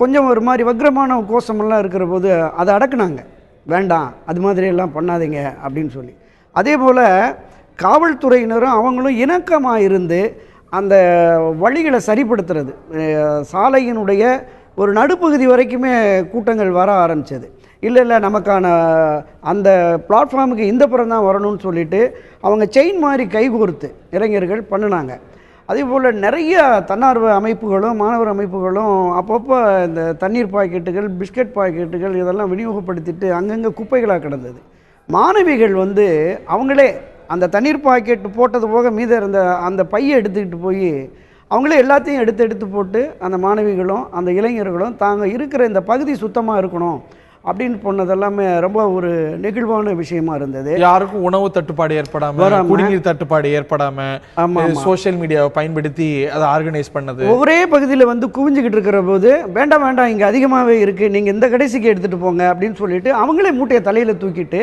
கொஞ்சம் ஒரு மாதிரி வக்ரமான கோஷமெல்லாம் இருக்கிற போது அதை அடக்குனாங்க. வேண்டாம், அது மாதிரியெல்லாம் பண்ணாதீங்க அப்படின்னு சொல்லி. அதே போல் காவல்துறையினரும் அவங்களும் இணக்கமாக இருந்து அந்த வழிகளை சரிப்படுத்துறது. சாலையினுடைய ஒரு நடுப்பகுதி வரைக்குமே கூட்டங்கள் வர ஆரம்பித்தது. இல்லை நமக்கான அந்த பிளாட்ஃபார்முக்கு இந்த புறம் தான் வரணும்னு சொல்லிட்டு அவங்க செயின் மாதிரி கைகோர்த்து இளைஞர்கள் பண்ணினாங்க. அதே போல் நிறைய தன்னார்வ அமைப்புகளும் மாணவர் அமைப்புகளும் அப்பப்போ இந்த தண்ணீர் பாக்கெட்டுகள், பிஸ்கட் பாக்கெட்டுகள் இதெல்லாம் விநியோகப்படுத்திட்டு அங்கங்கே குப்பைகளாக கிடந்தது. மாணவிகள் வந்து அவங்களே அந்த தண்ணீர் பாக்கெட்டு போட்டது போக மீத இருந்த அந்த பையை எடுத்துக்கிட்டு போய் அவங்களே எல்லாத்தையும் எடுத்து போட்டு அந்த மாணவிகளும் அந்த இளைஞர்களும் தாங்க இருக்கிற இந்த பகுதி சுத்தமாக இருக்கணும் அப்படின்னு போனதெல்லாமே ரொம்ப ஒரு நெகிழ்வான விஷயமா இருந்தது. யாருக்கும் உணவு தட்டுப்பாடு ஏற்படாம, குடிநீர் தட்டுப்பாடு ஏற்படாம சோசியல் மீடியாவை பயன்படுத்தி அதை ஆர்கனைஸ் பண்ணது. ஒரே பகுதியில் வந்து குவிஞ்சுக்கிட்டு இருக்கிற போது வேண்டாம் இங்கே அதிகமாகவே இருக்கு, நீங்க இந்த கடைசிக்கு எடுத்துட்டு போங்க அப்படின்னு சொல்லிட்டு அவங்களே மூட்டையை தலையில தூக்கிட்டு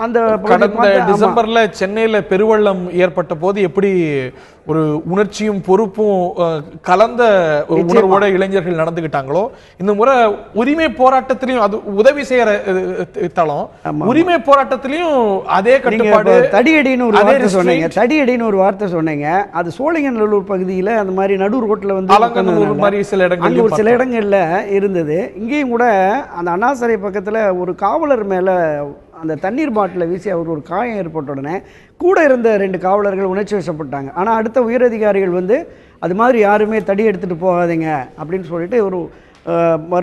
அந்த கடந்த டிசம்பர்ல சென்னையில பெருவெள்ளம் ஏற்பட்ட போது எப்படி ஒரு உணர்ச்சியும் பொறுப்பும் கலந்த உணர்வோட இளைஞர்கள் நடந்துகிட்டாங்களோ, இந்த முறை உரிமை போராட்டத்திலையும் அது உதவி செய்யற தளம், உரிமை போராட்டத்திலையும் அதே கட்டுப்பாடு. தடியடின்னு ஒரு வார்த்தை சொன்னீங்க, தடியடின்னு ஒரு வார்த்தை சொன்னீங்க. அது சோழிங்கநல்லூர் பகுதியில் அந்த மாதிரி நடு ரோட்டில் வந்து சில இடங்கள்ல இருந்தது. இங்கேயும் கூட அந்த அண்ணாசாலை பக்கத்தில் ஒரு காவலர் மேல அந்த தண்ணீர் பாட்டிலை வீசி அவர் ஒரு காயம் ஏற்பட்ட உடனே கூட இருந்த 2 காவலர்கள் உணர்ச்சி வசப்பட்டாங்க. ஆனால் அடுத்த உயரதிகாரிகள் வந்து அது மாதிரி யாருமே தடி எடுத்துகிட்டு போகாதீங்க அப்படின்னு சொல்லிட்டு ஒரு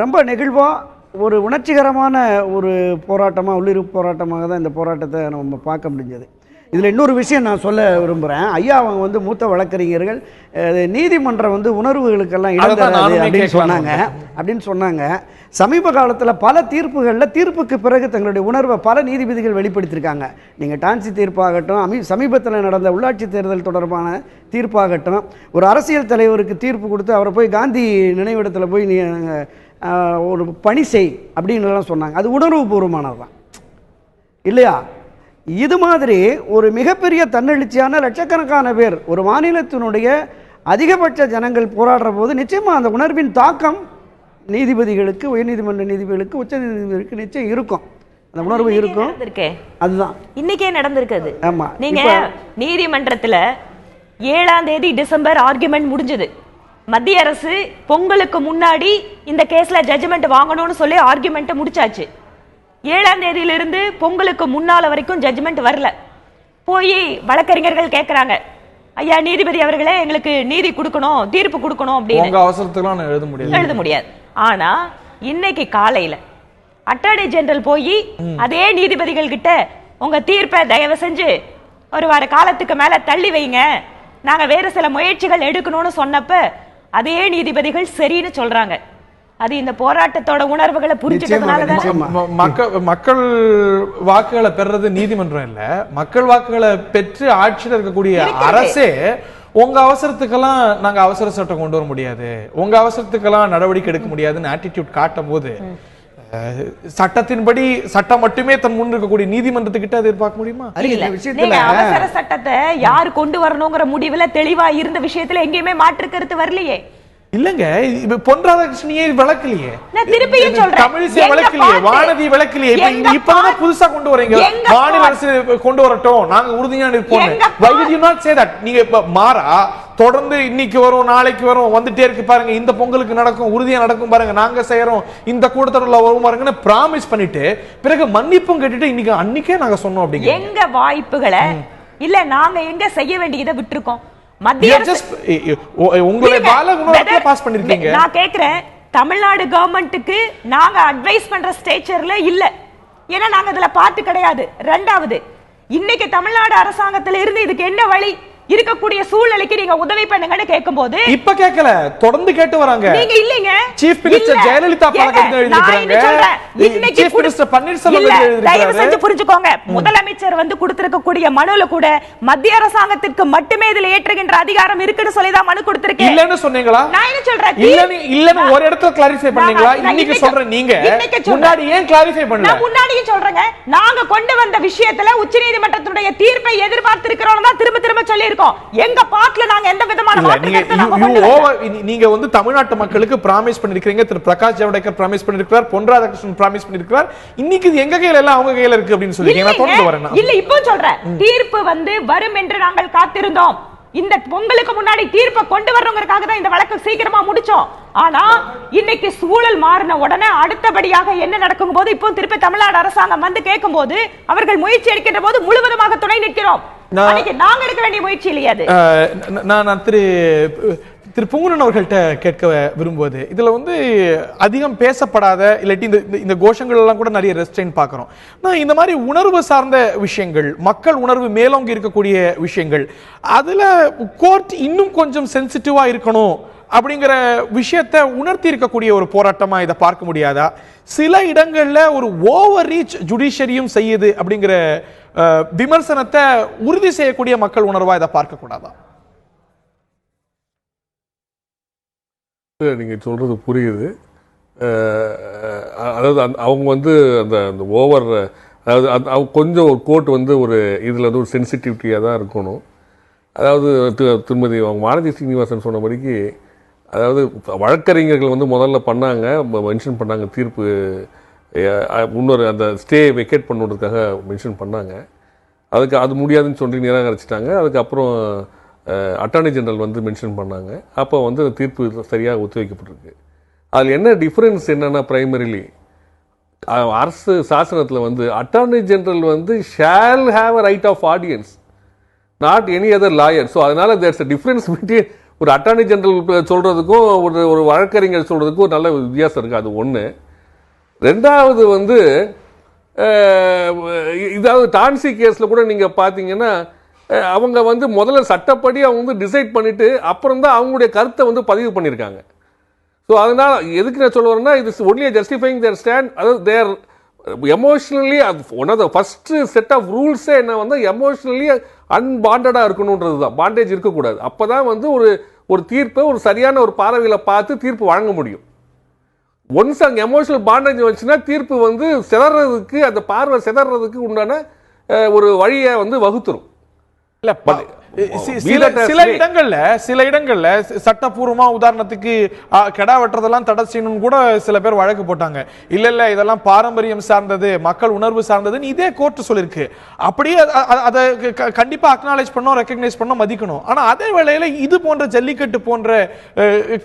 ரொம்ப நெகிழ்வாக ஒரு உணர்ச்சிகரமான ஒரு போராட்டமாக, உள்ளிருப்பு போராட்டமாக தான் இந்த போராட்டத்தை நம்ம பார்க்க முடிஞ்சது. இதில் இன்னொரு விஷயம் நான் சொல்ல விரும்புகிறேன். ஐயா அவங்க வந்து மூத்த வழக்கறிஞர்கள், நீதிமன்றம் வந்து உணர்வுகளுக்கெல்லாம் இடம் தராது அப்படின்னு சொன்னாங்க. சமீப காலத்தில் பல தீர்ப்புகளில் தீர்ப்புக்கு பிறகு தங்களுடைய உணர்வை பல நீதிபதிகள் வெளிப்படுத்தியிருக்காங்க. நீங்கள் டான்சி தீர்ப்பாகட்டும், சமீபத்தில் நடந்த உள்ளாட்சி தேர்தல் தொடர்பான தீர்ப்பாகட்டும், ஒரு அரசியல் தலைவருக்கு தீர்ப்பு கொடுத்து அவரை போய் காந்தி நினைவிடத்தில் போய் நீ ஒரு பணி செய் அப்படின்லாம் சொன்னாங்க. அது உணர்வுபூர்வமானது தான் இல்லையா? இது மாதிரி ஒரு மிகப்பெரிய தன்னெழுச்சியான லட்சக்கணக்கான பேர் ஒரு மாநிலத்தினுடைய அதிகபட்ச ஜனங்கள் போராடுற போது நிச்சயமாக அந்த உணர்வின் தாக்கம் நீதிபதிகளுக்கு, உயர்நீதிமன்ற நீதிபதிகளுக்கு, உச்ச நீதிபதிகளுக்கு நிச்சயம் இருக்கும். அந்த உணர்வு இருக்கும். அதுதான் இன்னைக்கே நடந்திருக்குது. ஆமா, நீங்க நீதிமன்றத்துல 7ஆம் தேதி டிசம்பர் ஆர்குமெண்ட் முடிஞ்சது. மத்திய அரசு பொங்கலுக்கு முன்னாடி இந்த கேஸ்ல ஜட்ஜ்மெண்ட் வாங்கணும்னு சொல்லி ஆர்குமெண்ட் முடிச்சாச்சு. 7ஆம் தேதியிலிருந்து பொங்கலுக்கு முன்னால வரைக்கும் ஜட்ஜ்மெண்ட் வரல. போய் வழக்கறிஞர்கள் கேட்குறாங்க, ஐயா நீதிபதி அவர்களே எங்களுக்கு நீதி கொடுக்கணும், தீர்ப்பு கொடுக்கணும் அப்படின்னு உங்க அவசரத்துக்குலாம் எழுத முடியாது. ஆனா இன்னைக்கு காலையில அட்டார்னி ஜெனரல் போய் அதே நீதிபதிகள் கிட்ட உங்க தீர்ப்பை தயவு செஞ்சு ஒரு வார காலத்துக்கு மேல தள்ளி வைங்க, நாங்க வேற சில முயற்சிகள் எடுக்கணும்னு சொன்னப்ப அதே நீதிபதிகள் சரின்னு சொல்றாங்க. அது இந்த போராட்டத்தோட உணர்வுகளை புரிஞ்சுட்டதுனாலதான். மக்கள் வாக்குகளை பெறது நீதிமன்றம் இல்ல, மக்கள் வாக்குகளை பெற்று ஆட்சியில் இருக்கக்கூடிய அரசே உங்க அவசரத்துக்கெல்லாம் நாங்க அவசர சட்டம் கொண்டு வர முடியாது, உங்க அவசரத்துக்கெல்லாம் நடவடிக்கை எடுக்க முடியாதுன்னு ஆட்டிடியூட் காட்டும் போது சட்டத்தின்படி சட்டம் மட்டுமே தன் முன் இருக்கக்கூடிய நீதிமன்றத்துக்கிட்ட அதை எதிர்பார்க்க முடியுமா? அவசர சட்டத்தை யாரு கொண்டு வரணுங்கிற முடிவுல தெளிவா இருந்த விஷயத்துல எங்கேயுமே மாற்று கருத்து வரலையே. இல்லங்க, பொன் ராதாகிருஷ்ணனையே விளக்கலையே, திருப்பியும் சொல்றேன், தமிழிசை விளக்கலையே, வானதி விளக்கலையே, இப்பதான் புதுசா கொண்டு வரீங்க. மாநில அரசு கொண்டு வரட்டும், நாங்க உறுதியா நிற்போம். Why did you not say that? நீங்க மாறா தொடர்ந்து இன்னைக்கு வரும் நாளைக்கு வரும் வந்துட்டே இருக்கு பாருங்க, இந்த பொங்கலுக்கு நடக்கும், உறுதியா நடக்கும் பாருங்க, நாங்க செய்யறோம், இந்த கூட்டத்தொடர்ல வரும் பாருங்கன்னு பிராமிஸ் பண்ணிட்டு பிறகு மன்னிப்பும் கேட்டுட்டு இன்னைக்கு அன்னைக்கே நாங்க சொன்னோம் அப்படிங்க. எங்க வாய்ப்புகளை இல்ல நாங்க எங்க செய்ய வேண்டியதை விட்டுருக்கோம். மத்திய பாஸ் பண்ணிருக்கீங்க. நான் கேக்குறேன், தமிழ்நாடு கவர்மெண்ட்டுக்கு நாங்க அட்வைஸ் பண்ற ஸ்டேச்சர்ல இல்ல, ஏன்னா நாங்க இதுல பாட்டு கிடையாது. ரெண்டாவது, இன்னைக்கு தமிழ்நாடு அரசாங்கத்துல இருந்து இதுக்கு என்ன வழி, இருக்கக்கூடிய சூழ்நிலைக்கு நீங்க உதவி பண்ணுங்கன்னு கேட்கும்போது இப்ப கேட்கல, தொடர்ந்து கேட்டு வராங்க. நீங்க இல்லங்க, சீஃப் மினிஸ்டர் ஜெயலலிதா பலகத்துல எழுதிருக்காங்க, சீஃப் மினிஸ்டர் பன்னீர்செல்வம் எழுதிருக்காரு. தயவு செஞ்சு புரிஞ்சுக்கோங்க, முதலமைச்சர் வந்து கொடுத்திருக்கக்கூடிய மனுல கூட மத்திய அரசாங்கத்திற்கு மட்டுமே இதுல ஏற்றுகின்ற அதிகாரம் இருக்குன்னு சொல்லி தான் மனு கொடுத்திருக்கேன். இல்லன்னு சொன்னீங்களா? நான் என்ன சொல்றேன், இல்லன்னு ஒரு இடத்துல கிளாரிஃபை பண்ணீங்களா? இன்னைக்கு சொல்றேன், நீங்க முன்னாடி ஏன் கிளாரிஃபை பண்ணல? நான் முன்னாடியே சொல்றேங்க, நாங்க கொண்டு வந்த விஷயத்துல உச்சநீதிமன்றத்துடைய தீர்ப்பை எதிர்பார்த்து இருக்கிறோம் தான் திரும்ப திரும்ப சொல்லி இருக்கோம். எங்க பாட்ல நாங்க எந்த விதமான நீங்க வந்து தமிழ்நாட்டு மக்களுக்கு பிராமிஸ் பண்ணிருக்கீங்க, திரு பிரகாஷ் ஜவடேகர் பிராமிஸ் பண்ணிருக்கார், பொன் ராதாகிருஷ்ணன் பிராமிஸ் பண்ணிருக்கார், இன்னைக்கு எங்க கையில எல்லாம் அவங்க கையில இருக்கு அப்படின்னு சொல்லி நான் தொடர்ந்து வரேன். இல்ல இப்போ சொல்றேன், தீர்ப்பு வந்து வரும் என்று நாங்கள் காத்திருந்தோம். இந்த பொங்கலுக்கு முன்னாடி தீர்ப்பை கொண்டு வரணுங்கிறதுக்காக தான் இந்த வழக்கு சீக்கிரமா முடிச்சோம். ஆனா இன்னைக்கு சூழல் மாறின உடனே அடுத்தபடியாக என்ன நடக்கும் போது இப்போ திருப்பி தமிழ்நாடு அரசாங்கம் வந்து கேட்கும் போது அவர்கள் முயற்சி எடுக்கின்ற போது முழுவதுமாக துணை நிற்கிறோம். நாங்க எடுக்க வேண்டிய முயற்சி இல்லையா? நான் திரு பொங்குனன் அவர்கள்ட்ட கேட்க விரும்புவது, இதுல வந்து அதிகம் பேசப்படாத இல்லாட்டி இந்த கோஷங்கள் எல்லாம் கூட நிறைய ரெஸ்ட்ரெயின் பார்க்கிறோம். நான் இந்த மாதிரி உணர்வு சார்ந்த விஷயங்கள், மக்கள் உணர்வு மேலோங்கி இருக்கக்கூடிய விஷயங்கள், அதுல கோர்ட் இன்னும் கொஞ்சம் சென்சிட்டிவா இருக்கணும் அப்படிங்கிற விஷயத்தை உணர்த்தி இருக்கக்கூடிய ஒரு போராட்டமா இதை பார்க்க முடியாதா? சில இடங்கள்ல ஒரு ஓவர் ரீச் ஜுடிஷியரியும் செய்யுது அப்படிங்கிற விமர்சனத்தை உறுதி செய்யக்கூடிய மக்கள் உணர்வா இதை பார்க்க கூடாதா? நீங்க சொல்றது புரியுது. அதாவது அவங்க வந்து அந்த ஓவர், அதாவது கொஞ்சம் ஒரு கோர்ட் வந்து ஒரு இதில் வந்து ஒரு சென்சிட்டிவிட்டியாக தான் இருக்கணும். அதாவது திருமதி அவங்க வானதி சீனிவாசன் சொன்னபடிக்கு, அதாவது வழக்கறிஞர்கள் வந்து முதல்ல பண்ணாங்க, மென்ஷன் பண்ணாங்க, தீர்ப்பு இன்னொரு அந்த ஸ்டே வெக்கேட் பண்ணுறதுக்காக மென்ஷன் பண்ணாங்க. அதுக்கு அது முடியாதுன்னு சொல்லி நிராகரிச்சிட்டாங்க. அதுக்கப்புறம் அட்டார்னி ஜெனரல் வந்து மென்ஷன் பண்ணாங்க. அப்போ வந்து தீர்ப்பு சரியாக ஒத்திவைக்கப்பட்டிருக்கு. அதில் என்ன டிஃப்ரென்ஸ் என்னென்னா, பிரைமரிலி அரசு சாசனத்தில் வந்து அட்டார்னி ஜெனரல் வந்து shall have a right of audience, not any other lawyer. So அதனால் தேர்ஸ் அ டிஃப்ரென்ஸ் பிட்வீன் ஒரு அட்டார்னி ஜெனரல் சொல்கிறதுக்கும் ஒரு வழக்கறிஞர் சொல்கிறதுக்கும் ஒரு நல்ல வித்தியாசம் இருக்குது. அது ஒன்று. ரெண்டாவது வந்து இதாவது டான்சி கேஸில் கூட நீங்கள் பார்த்தீங்கன்னா, அவங்க வந்து முதல்ல சட்டப்படி அவங்க வந்து டிசைட் பண்ணிவிட்டு அப்புறம் தான் அவங்களுடைய கருத்தை வந்து பதிவு பண்ணியிருக்காங்க. ஸோ அதனால் எதுக்கு நான் சொல்ல வரேன்னா, இது ஒன்லி ஜஸ்டிஃபைங் தேர் ஸ்டாண்ட். அதாவது their emotionally, one of the first set of ரூல்ஸே என்ன வந்து எமோஷ்னலி அன்பாண்டடாக இருக்கணுன்றது தான். பாண்டேஜ் இருக்கக்கூடாது. அப்போ தான் வந்து ஒரு தீர்ப்பை ஒரு சரியான ஒரு பார்வையில் பார்த்து தீர்ப்பு வழங்க முடியும். ஒன்ஸ் அங்கே எமோஷனல் பாண்டேஜ் வந்துச்சுன்னா தீர்ப்பு வந்து சிதறதுக்கு, அந்த பார்வை சிதறதுக்கு உண்டான ஒரு வழியை வந்து வகுத்துரும். சில இடங்கள்ல சட்டப்பூர்வமா, உதாரணத்துக்கு கெடா வெட்டுறதெல்லாம் தடை செய்யணும்னு கூட சில பேர் வழக்கு போட்டாங்க. இல்ல இதெல்லாம் பாரம்பரியம் சார்ந்தது, மக்கள் உணர்வு சார்ந்ததுன்னு இதே கோர்ட் சொல்லிருக்கு. அப்படியே அதை கண்டிப்பா அக்னாலேஜ் பண்ணோம், ரெக்கக்னைஸ் பண்ணோம், மதிக்கணும். ஆனா அதே வேளையில இது போன்ற ஜல்லிக்கட்டு போன்ற,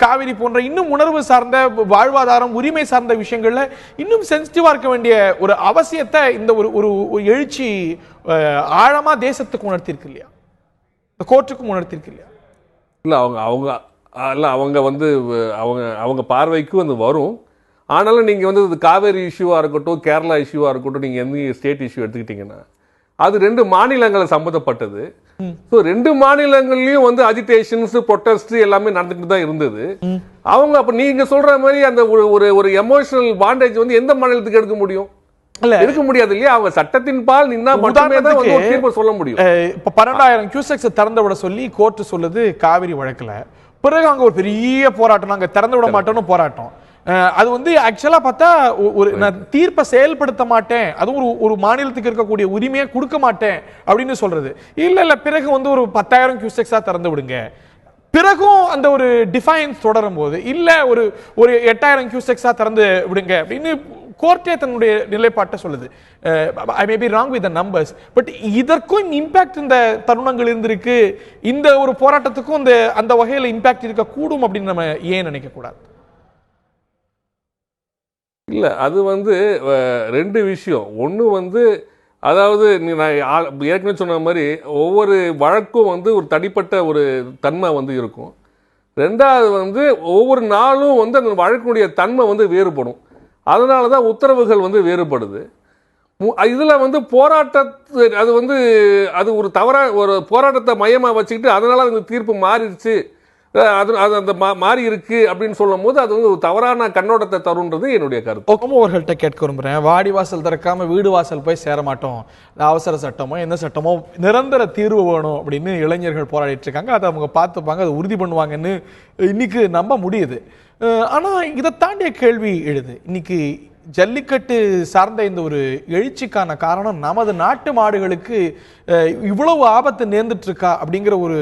காவிரி போன்ற இன்னும் உணர்வு சார்ந்த, வாழ்வாதாரம், உரிமை சார்ந்த விஷயங்கள்ல இன்னும் சென்சிட்டிவா இருக்க வேண்டிய ஒரு அவசியத்தை இந்த ஒரு எழுச்சி ஆழமா தேசத்துக்கு உணர்த்திருக்கு இல்லையா? இந்த கோர்ட்டுக்கும் உணர்த்திருக்கு இல்லையா? இல்லை அவங்க வந்து அவங்க பார்வைக்கும் அது வரும். ஆனாலும் நீங்கள் வந்து இது காவேரி இஷ்யூவாக இருக்கட்டும், கேரளா இஷ்யூவாக இருக்கட்டும், நீங்கள் எந்த ஸ்டேட் இஷ்யூ எடுத்துக்கிட்டிங்கன்னா அது 2 மாநிலங்களை சம்மந்தப்பட்டது. ஸோ 2 மாநிலங்கள்லையும் வந்து அஜிடேஷன்ஸ், ப்ரொட்டஸ்ட் எல்லாமே நடந்துக்கிட்டு தான் இருந்தது. அவங்க அப்போ நீங்கள் சொல்கிற மாதிரி அந்த ஒரு எமோஷனல் பாண்டேஜ் வந்து எந்த மாநிலத்துக்கு எடுக்க முடியும்? எடுக்க முடியாது இல்லையா? அவங்க சட்டத்தின் பால் நின்னா மட்டுமே தான் வந்து ஒரு தீர்ப்பு சொல்ல முடியும். இப்போ 12,000 கியூசெக்ஸ் திறந்து விட சொல்லி கோர்ட் சொல்லுது காவிரி வழக்குல. பிறகு அங்க ஒரு பெரிய போராட்டம், நாங்க திறந்து விட மாட்டோம்னு போராட்டம். அது வந்து ஆக்சுவலா பார்த்தா ஒரு நான் தீர்ப்பை செயல்படுத்த மாட்டேன், அதுவும் ஒரு மாநிலத்துக்கு இருக்கக்கூடிய உரிமையை கொடுக்க மாட்டேன் அப்படின்னு சொல்றது. இல்ல பிறகு வந்து ஒரு 10,000 கியூசெக்ஸா திறந்து விடுங்க. பிறகும் அந்த ஒரு டிஃபைன்ஸ் தொடரும் போது இல்ல ஒரு 8,000 கியூசெக்ஸா திறந்து விடுங்க அப்படின்னு கோர்ட்டே தன்னுடைய நிலைப்பாட்டை சொல்லுது. I may be wrong with the numbers, but இதற்கும் இம்பாக்ட் இந்த தருணங்கள் இருந்திருக்கு. இந்த ஒரு போராட்டத்துக்கும் அந்த வகையில் இம்பாக்ட் இருக்க கூடும் அப்படின்னு நம்ம ஏன் நினைக்க கூடாது? இல்லை, அது வந்து 2 விஷயம். ஒன்று வந்து அதாவது நான் ஏற்கனவே சொன்ன மாதிரி ஒவ்வொரு வழக்கும் வந்து ஒரு தனிப்பட்ட ஒரு தன்மை வந்து இருக்கும். 2வது வந்து ஒவ்வொரு நாளும் வந்து அந்த வழக்கினுடைய தன்மை வந்து வேறுபடும். அதனால தான் உத்தரவுகள் வந்து வேறுபடுது. இதில் வந்து அது வந்து அது ஒரு ஒரு போராட்டத்தை மையமாக வச்சுக்கிட்டு அதனால அந்த தீர்ப்பு மாறிடுச்சு, அது அந்த மாறி இருக்கு அப்படின்னு சொல்லும் போது அது வந்து ஒரு தவறான கண்ணோட்டத்தை தருன்றது என்னுடைய கருத்து. அவர்கள்ட்ட கேட்க விரும்புகிறேன். வாடி வாசல் திறக்காம வீடு வாசல் போய் சேர மாட்டோம், அவசர சட்டமோ எந்த சட்டமோ நிரந்தர தீர்வு வேணும் அப்படின்னு இளைஞர்கள் போராடிட்டு இருக்காங்க. அதை அவங்க பார்த்துப்பாங்க, அதை உறுதி பண்ணுவாங்கன்னு இன்னைக்கு நம்ப முடியுது. ஆனா இதை தாண்டிய கேள்வி எழுது. இன்னைக்கு ஜல்லிக்கட்டு சார்ந்த இந்த ஒரு எழுச்சிக்கான காரணம் நமது நாட்டு மாடுகளுக்கு இவ்வளவு ஆபத்து நேர்ந்துட்டு இருக்கா அப்படிங்கிற ஒரு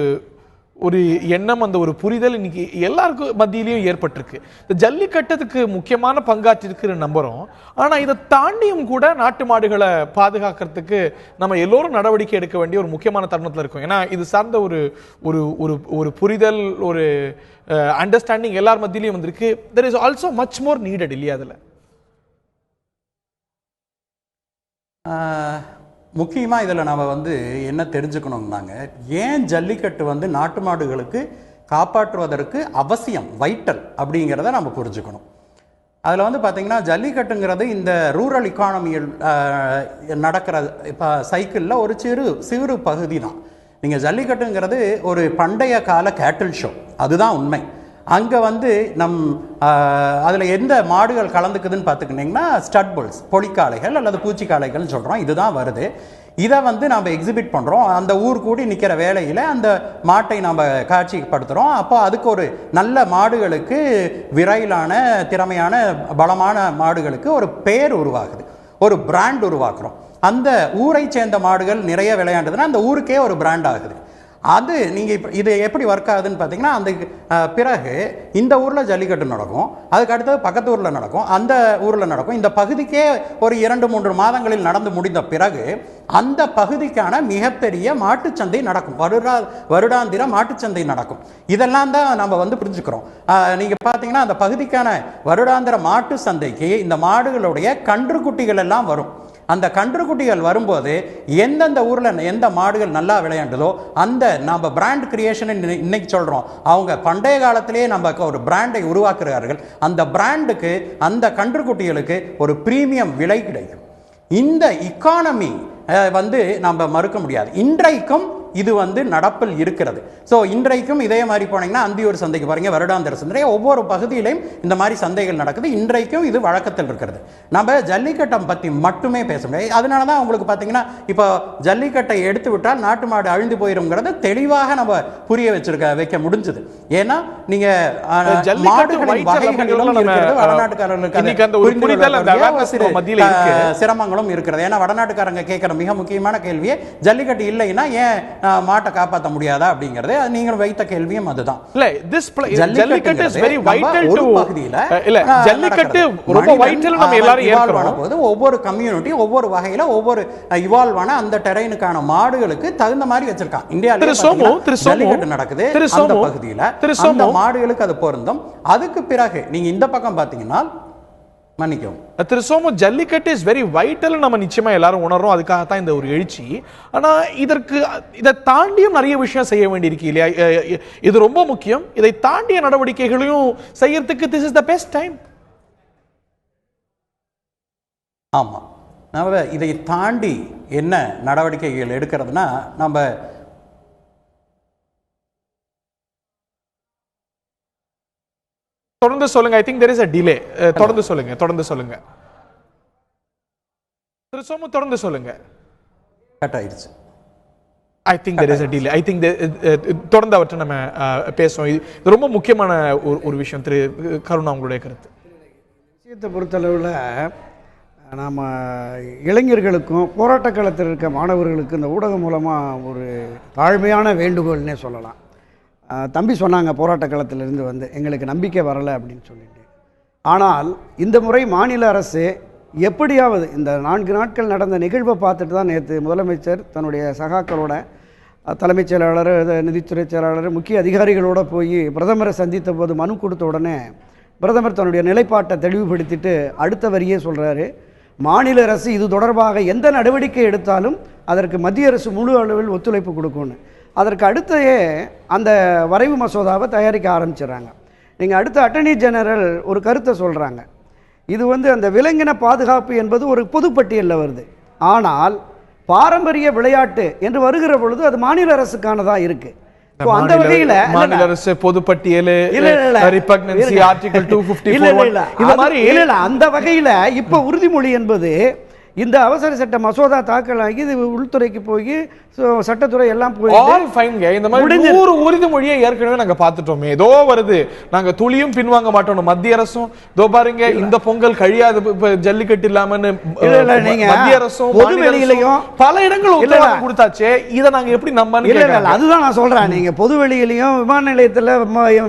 எண்ணம், அந்த ஒரு புரிதல் இன்னைக்கு எல்லாருக்கும் மத்தியிலையும் ஏற்பட்டிருக்கு. இந்த ஜல்லிக்கட்டுக்கு முக்கியமான பங்காற்றிருக்கு நம்புறோம். ஆனா இதை தாண்டியும் கூட நாட்டு மாடுகளை பாதுகாக்கிறதுக்கு நம்ம எல்லோரும் நடவடிக்கை எடுக்க வேண்டிய ஒரு முக்கியமான தருணத்தில் இருக்கும். ஏன்னா இது சார்ந்த ஒரு புரிதல், ஒரு அண்டர்ஸ்டாண்டிங் எல்லார் மத்தியிலையும் வந்திருக்கு. there is also much more needed இல்லையா? அதில் முக்கியமாக இதில் நம்ம வந்து என்ன தெரிஞ்சுக்கணும்னாங்க, ஏன் ஜல்லிக்கட்டு வந்து நாட்டு மாடுகளுக்கு காப்பாற்றுவதற்கு அவசியம், வைட்டல் அப்படிங்கிறத நம்ம புரிஞ்சுக்கணும். அதில் வந்து பார்த்திங்கன்னா ஜல்லிக்கட்டுங்கிறது இந்த ரூரல் இக்கானமியில் நடக்கிற இப்போ சைக்கிளில் ஒரு சிறு பகுதி தான். நீங்கள் ஜல்லிக்கட்டுங்கிறது ஒரு பண்டைய கால கேட்டில் ஷோ, அதுதான் உண்மை. அங்கே வந்து அதில் எந்த மாடுகள் கலந்துக்குதுன்னு பார்த்துக்கிட்டிங்கன்னா ஸ்டட் புல்ஸ், பொலிக்காளைகள் அல்லது பூச்சிக்காளைகள்னு சொல்கிறோம், இதுதான் வருது. இதை வந்து நம்ம எக்ஸிபிட் பண்ணுறோம். அந்த ஊர் கூடி நிற்கிற வேளையில் அந்த மாட்டை நம்ம காட்சிப்படுத்துகிறோம். அப்போ அதுக்கு ஒரு நல்ல மாடுகளுக்கு, விரையிலான திறமையான பலமான மாடுகளுக்கு ஒரு பேர் உருவாகுது, ஒரு பிராண்ட் உருவாக்குறோம். அந்த ஊரை சேர்ந்த மாடுகள் நிறைய விளையாண்டுதுன்னா அந்த ஊருக்கே ஒரு பிராண்ட் ஆகுது. அது நீங்கள் இது எப்படி ஒர்க் ஆகுதுன்னு பார்த்தீங்கன்னா, அந்த பிறகு இந்த ஊரில் ஜல்லிக்கட்டு நடக்கும், அதுக்கு அடுத்தது பக்கத்து ஊரில் நடக்கும், அந்த ஊரில் நடக்கும். இந்த பகுதிக்கே ஒரு 2-3 மாதங்களில் நடந்து முடிந்த பிறகு அந்த பகுதிக்கான மிகப்பெரிய மாட்டுச்சந்தை நடக்கும், வருடாந்திர மாட்டுச்சந்தை நடக்கும். இதெல்லாம் தான் நம்ம வந்து புரிஞ்சுக்கிறோம். நீங்கள் பார்த்தீங்கன்னா அந்த பகுதிக்கான வருடாந்திர மாட்டு சந்தைக்கு இந்த மாடுகளுடைய கன்றுக்குட்டிகள் எல்லாம் வரும். அந்த கன்றுக்குட்டிகள் வரும்போது எந்தெந்த ஊரில் எந்த மாடுகள் நல்லா விளையாண்டுதோ அந்த நம்ம பிராண்ட் கிரியேஷன் இன்னைக்கு சொல்கிறோம். அவங்க பண்டைய காலத்திலேயே நம்ம ஒரு பிராண்டை உருவாக்குகிறார்கள். அந்த பிராண்டுக்கு, அந்த கன்றுக்குட்டிகளுக்கு ஒரு பிரீமியம் விலை கிடைக்கும். இந்த இக்கானமி வந்து நம்ம மறுக்க முடியாது. இன்றைக்கும் இது வந்து நடப்பில் இருக்கிறது. ஸோ இன்றைக்கும் இதே மாதிரி போனீங்கன்னா அந்தியூர் சந்தைக்கு பாருங்க, வருடாந்திர சந்தை, ஒவ்வொரு பகுதியிலையும் இந்த மாதிரி சந்தைகள் நடக்குது. இன்றைக்கும் இது வழக்கத்தில் இருக்கிறது. நம்ம ஜல்லிக்கட்டை பற்றி மட்டுமே பேச முடியாது. அதனால தான் உங்களுக்கு பார்த்தீங்கன்னா இப்போ ஜல்லிக்கட்டை எடுத்து விட்டால் நாட்டு மாடு அழிந்து போயிருங்கிறத தெளிவாக நம்ம புரிய வைக்க முடிஞ்சது. ஏன்னா நீங்க மாடுகளின் வகைகளிலும் இருக்கிறது, வடநாட்டுக்காரர்களுக்கு சிரமங்களும் இருக்கிறது. ஏன்னா வடநாட்டுக்காரங்க கேட்கிற மிக முக்கியமான கேள்வியே ஜல்லிக்கட்டு இல்லைன்னா ஏன் மாட்டை காப்பாற்ற முடியாதா அப்படிங்கிறது நீங்க வைத்த கேள்வியும் அதுதான். இல்ல this jallikattu is very vital to பகுதியில இல்ல ஜல்லிக்கட்டு ரொம்ப வைட்டல் நம்ம எல்லாரும் ஏற்கறோம். போது ஒவ்வொரு கம்யூனிட்டி ஒவ்வொரு வகையில ஒவ்வொரு இவால்வ் ஆன அந்த டெரைனுக்கான மாடுகளுக்கு தகுந்த மாதிரி வச்சிருக்காங்க. இந்தியால ஜல்லிக்கட்டு நடக்குது அந்த பகுதியில அந்த மாடுகளுக்கு அது பொருந்தும். அதுக்கு பிறகு நீங்க இந்த பக்கம் பாத்தீங்கன்னா மன்னிக்கவும். Thiru Somu, Jallikattu is very vital நம்ம நிச்சயமா எல்லாரும் உணர்றோம். அதுக்காகத்தான் இந்த ஒரு எழுச்சி. ஆனா இதை தாண்டியும் நிறைய விஷயம் செய்ய வேண்டியிருக்கு இல்லையா? இது ரொம்ப முக்கியம். இதை தாண்டிய நடவடிக்கைகளையும் செய்யறதுக்கு this is the best time. ஆமாம், நம்ம இதை தாண்டி என்ன நடவடிக்கைகள் எடுக்கிறதுனா, நம்ம தொடர்ந்து சொல்லுங்க. I think there is a delay. தொடர்ந்து சொல்லுங்க திரு சோமு, தொடர்ந்து சொல்லுங்க. கட் ஆயிடுச்சு. I think there is a delay. I think தொடர்ந்து அவற்றை நம்ம பேசுவோம். இது ரொம்ப முக்கியமான ஒரு விஷயம். திரு கருணா, உங்களுடைய கருத்து? விஷயத்தை பொறுத்தளவில் நாம் இளைஞர்களுக்கும் போராட்ட காலத்தில் இருக்க மாணவர்களுக்கு இந்த ஊடகம் மூலமாக ஒரு தாழ்மையான வேண்டுகோள்னே சொல்லலாம். தம்பி சொன்னாங்க போராட்ட காலத்திலிருந்து வந்து எங்களுக்கு நம்பிக்கை வரலை அப்படின்னு சொல்லிட்டு. ஆனால் இந்த முறை மாநில அரசு எப்படியாவது இந்த 4 நாட்கள் நடந்த நிகழ்வை பார்த்துட்டு தான் நேற்று முதலமைச்சர் தன்னுடைய சகாக்களோட, தலைமைச் செயலாளர், நிதித்துறை செயலாளர், முக்கிய அதிகாரிகளோடு போய் பிரதமரை சந்தித்த போது மனு கொடுத்த உடனே பிரதமர் தன்னுடைய நிலைப்பாட்டை தெளிவுபடுத்திட்டு அடுத்த வரியே சொல்கிறாரு, மாநில அரசு இது தொடர்பாக எந்த நடவடிக்கை எடுத்தாலும் அதற்கு மத்திய அரசு முழு அளவில் ஒத்துழைப்பு கொடுக்கும்னு. அதற்கு அடுத்தையே அந்த வரைவு மசோதாவை தயாரிக்க ஆரம்பிச்சிடறாங்க. நீங்கள் அடுத்த அட்டர்னி ஜெனரல் ஒரு கருத்தை சொல்கிறாங்க, இது வந்து அந்த விலங்கின பாதுகாப்பு என்பது ஒரு பொதுப்பட்டியலில் வருது. ஆனால் பாரம்பரிய விளையாட்டு என்று வருகிற பொழுது அது மாநில அரசுக்கானதாக இருக்குது. அந்த வகையில மாநில அரசு பொதுப்பட்டியல் ஆர்டிகல் 254 இந்த மாதிரி அந்த வகையில இப்ப உறுதிமொழி என்பது இந்த அவசர சட்ட மசோதா தாக்கலாகி இது உள்துறைக்கு போய் சட்டத்துறை எல்லாம் போய் இந்த மாதிரி 100 உறுதிமொழியை ஏற்கனவே நாங்க பார்த்துட்டோமே. ஏதோ வருது, நாங்க துளியும் பின்வாங்க மாட்டோம். மத்திய அரசும் இதோ பாருங்க இந்த பொங்கல் கழியாது ஜல்லிக்கட்டு இல்லாமன்னு மத்திய அரசும் பொது வெளியிலையும் பல இடங்கள் உத்தரவாதம் கொடுத்தாச்சே. இதை நாங்க எப்படி நம்பணும்? அதுதான் நான் சொல்றேன். நீங்க பொது வெளியிலையும் விமான நிலையத்தில்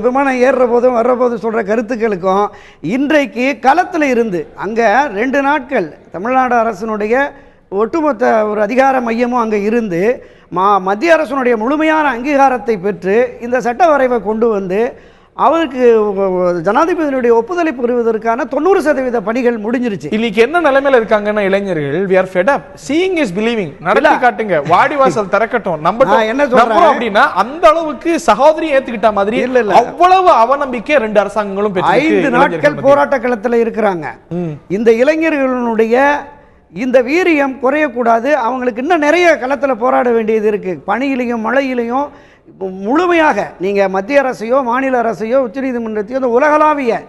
விமானம் ஏறுற போதும் வர்ற போதும் சொல்ற கருத்துக்களுக்கும் இன்றைக்கு களத்தில் இருந்து அங்க 2 நாட்கள் தமிழ்நாடு அரசினுடைய ஒட்டுமொத்த ஒரு அதிகார மையமும் அங்கே இருந்து மத்திய அரசினுடைய முழுமையான அங்கீகாரத்தை பெற்று இந்த சட்ட வரைவை கொண்டு வந்து அவருக்கு ஜனாதிபதியினுடைய ஒப்புதலை பெறுவதற்கான 90% பணிகள் முடிஞ்சிருச்சு. இன்னைக்கு என்ன நிலைமையில இருக்காங்கன்னா இளைஞர்கள், we are fed up. Seeing is believing. நடத்தி காட்டுங்க, வாடிவாசல் திறக்கட்டும். என்ன சொல்றோம் அப்படின்னா அந்த அளவுக்கு சகோதரி ஏத்துக்கிட்ட மாதிரி அவ்வளவு அவநம்பிக்கை 2 அரசாங்கங்களும் பெற்று 5 நாட்கள் போராட்ட களத்தில் இருக்கிறாங்க. இந்த இளைஞர்களுடைய இந்த வீரியம் குறையக்கூடாது. அவங்களுக்கு இன்னும் நிறைய களத்தில் போராட வேண்டியது இருக்கு. பனியிலையும் மழையிலையும் முழுமையாக நீங்கள் மத்திய அரசையோ மாநில அரசையோ உச்சநீதிமன்றத்தையோ இந்த உலகளாவிய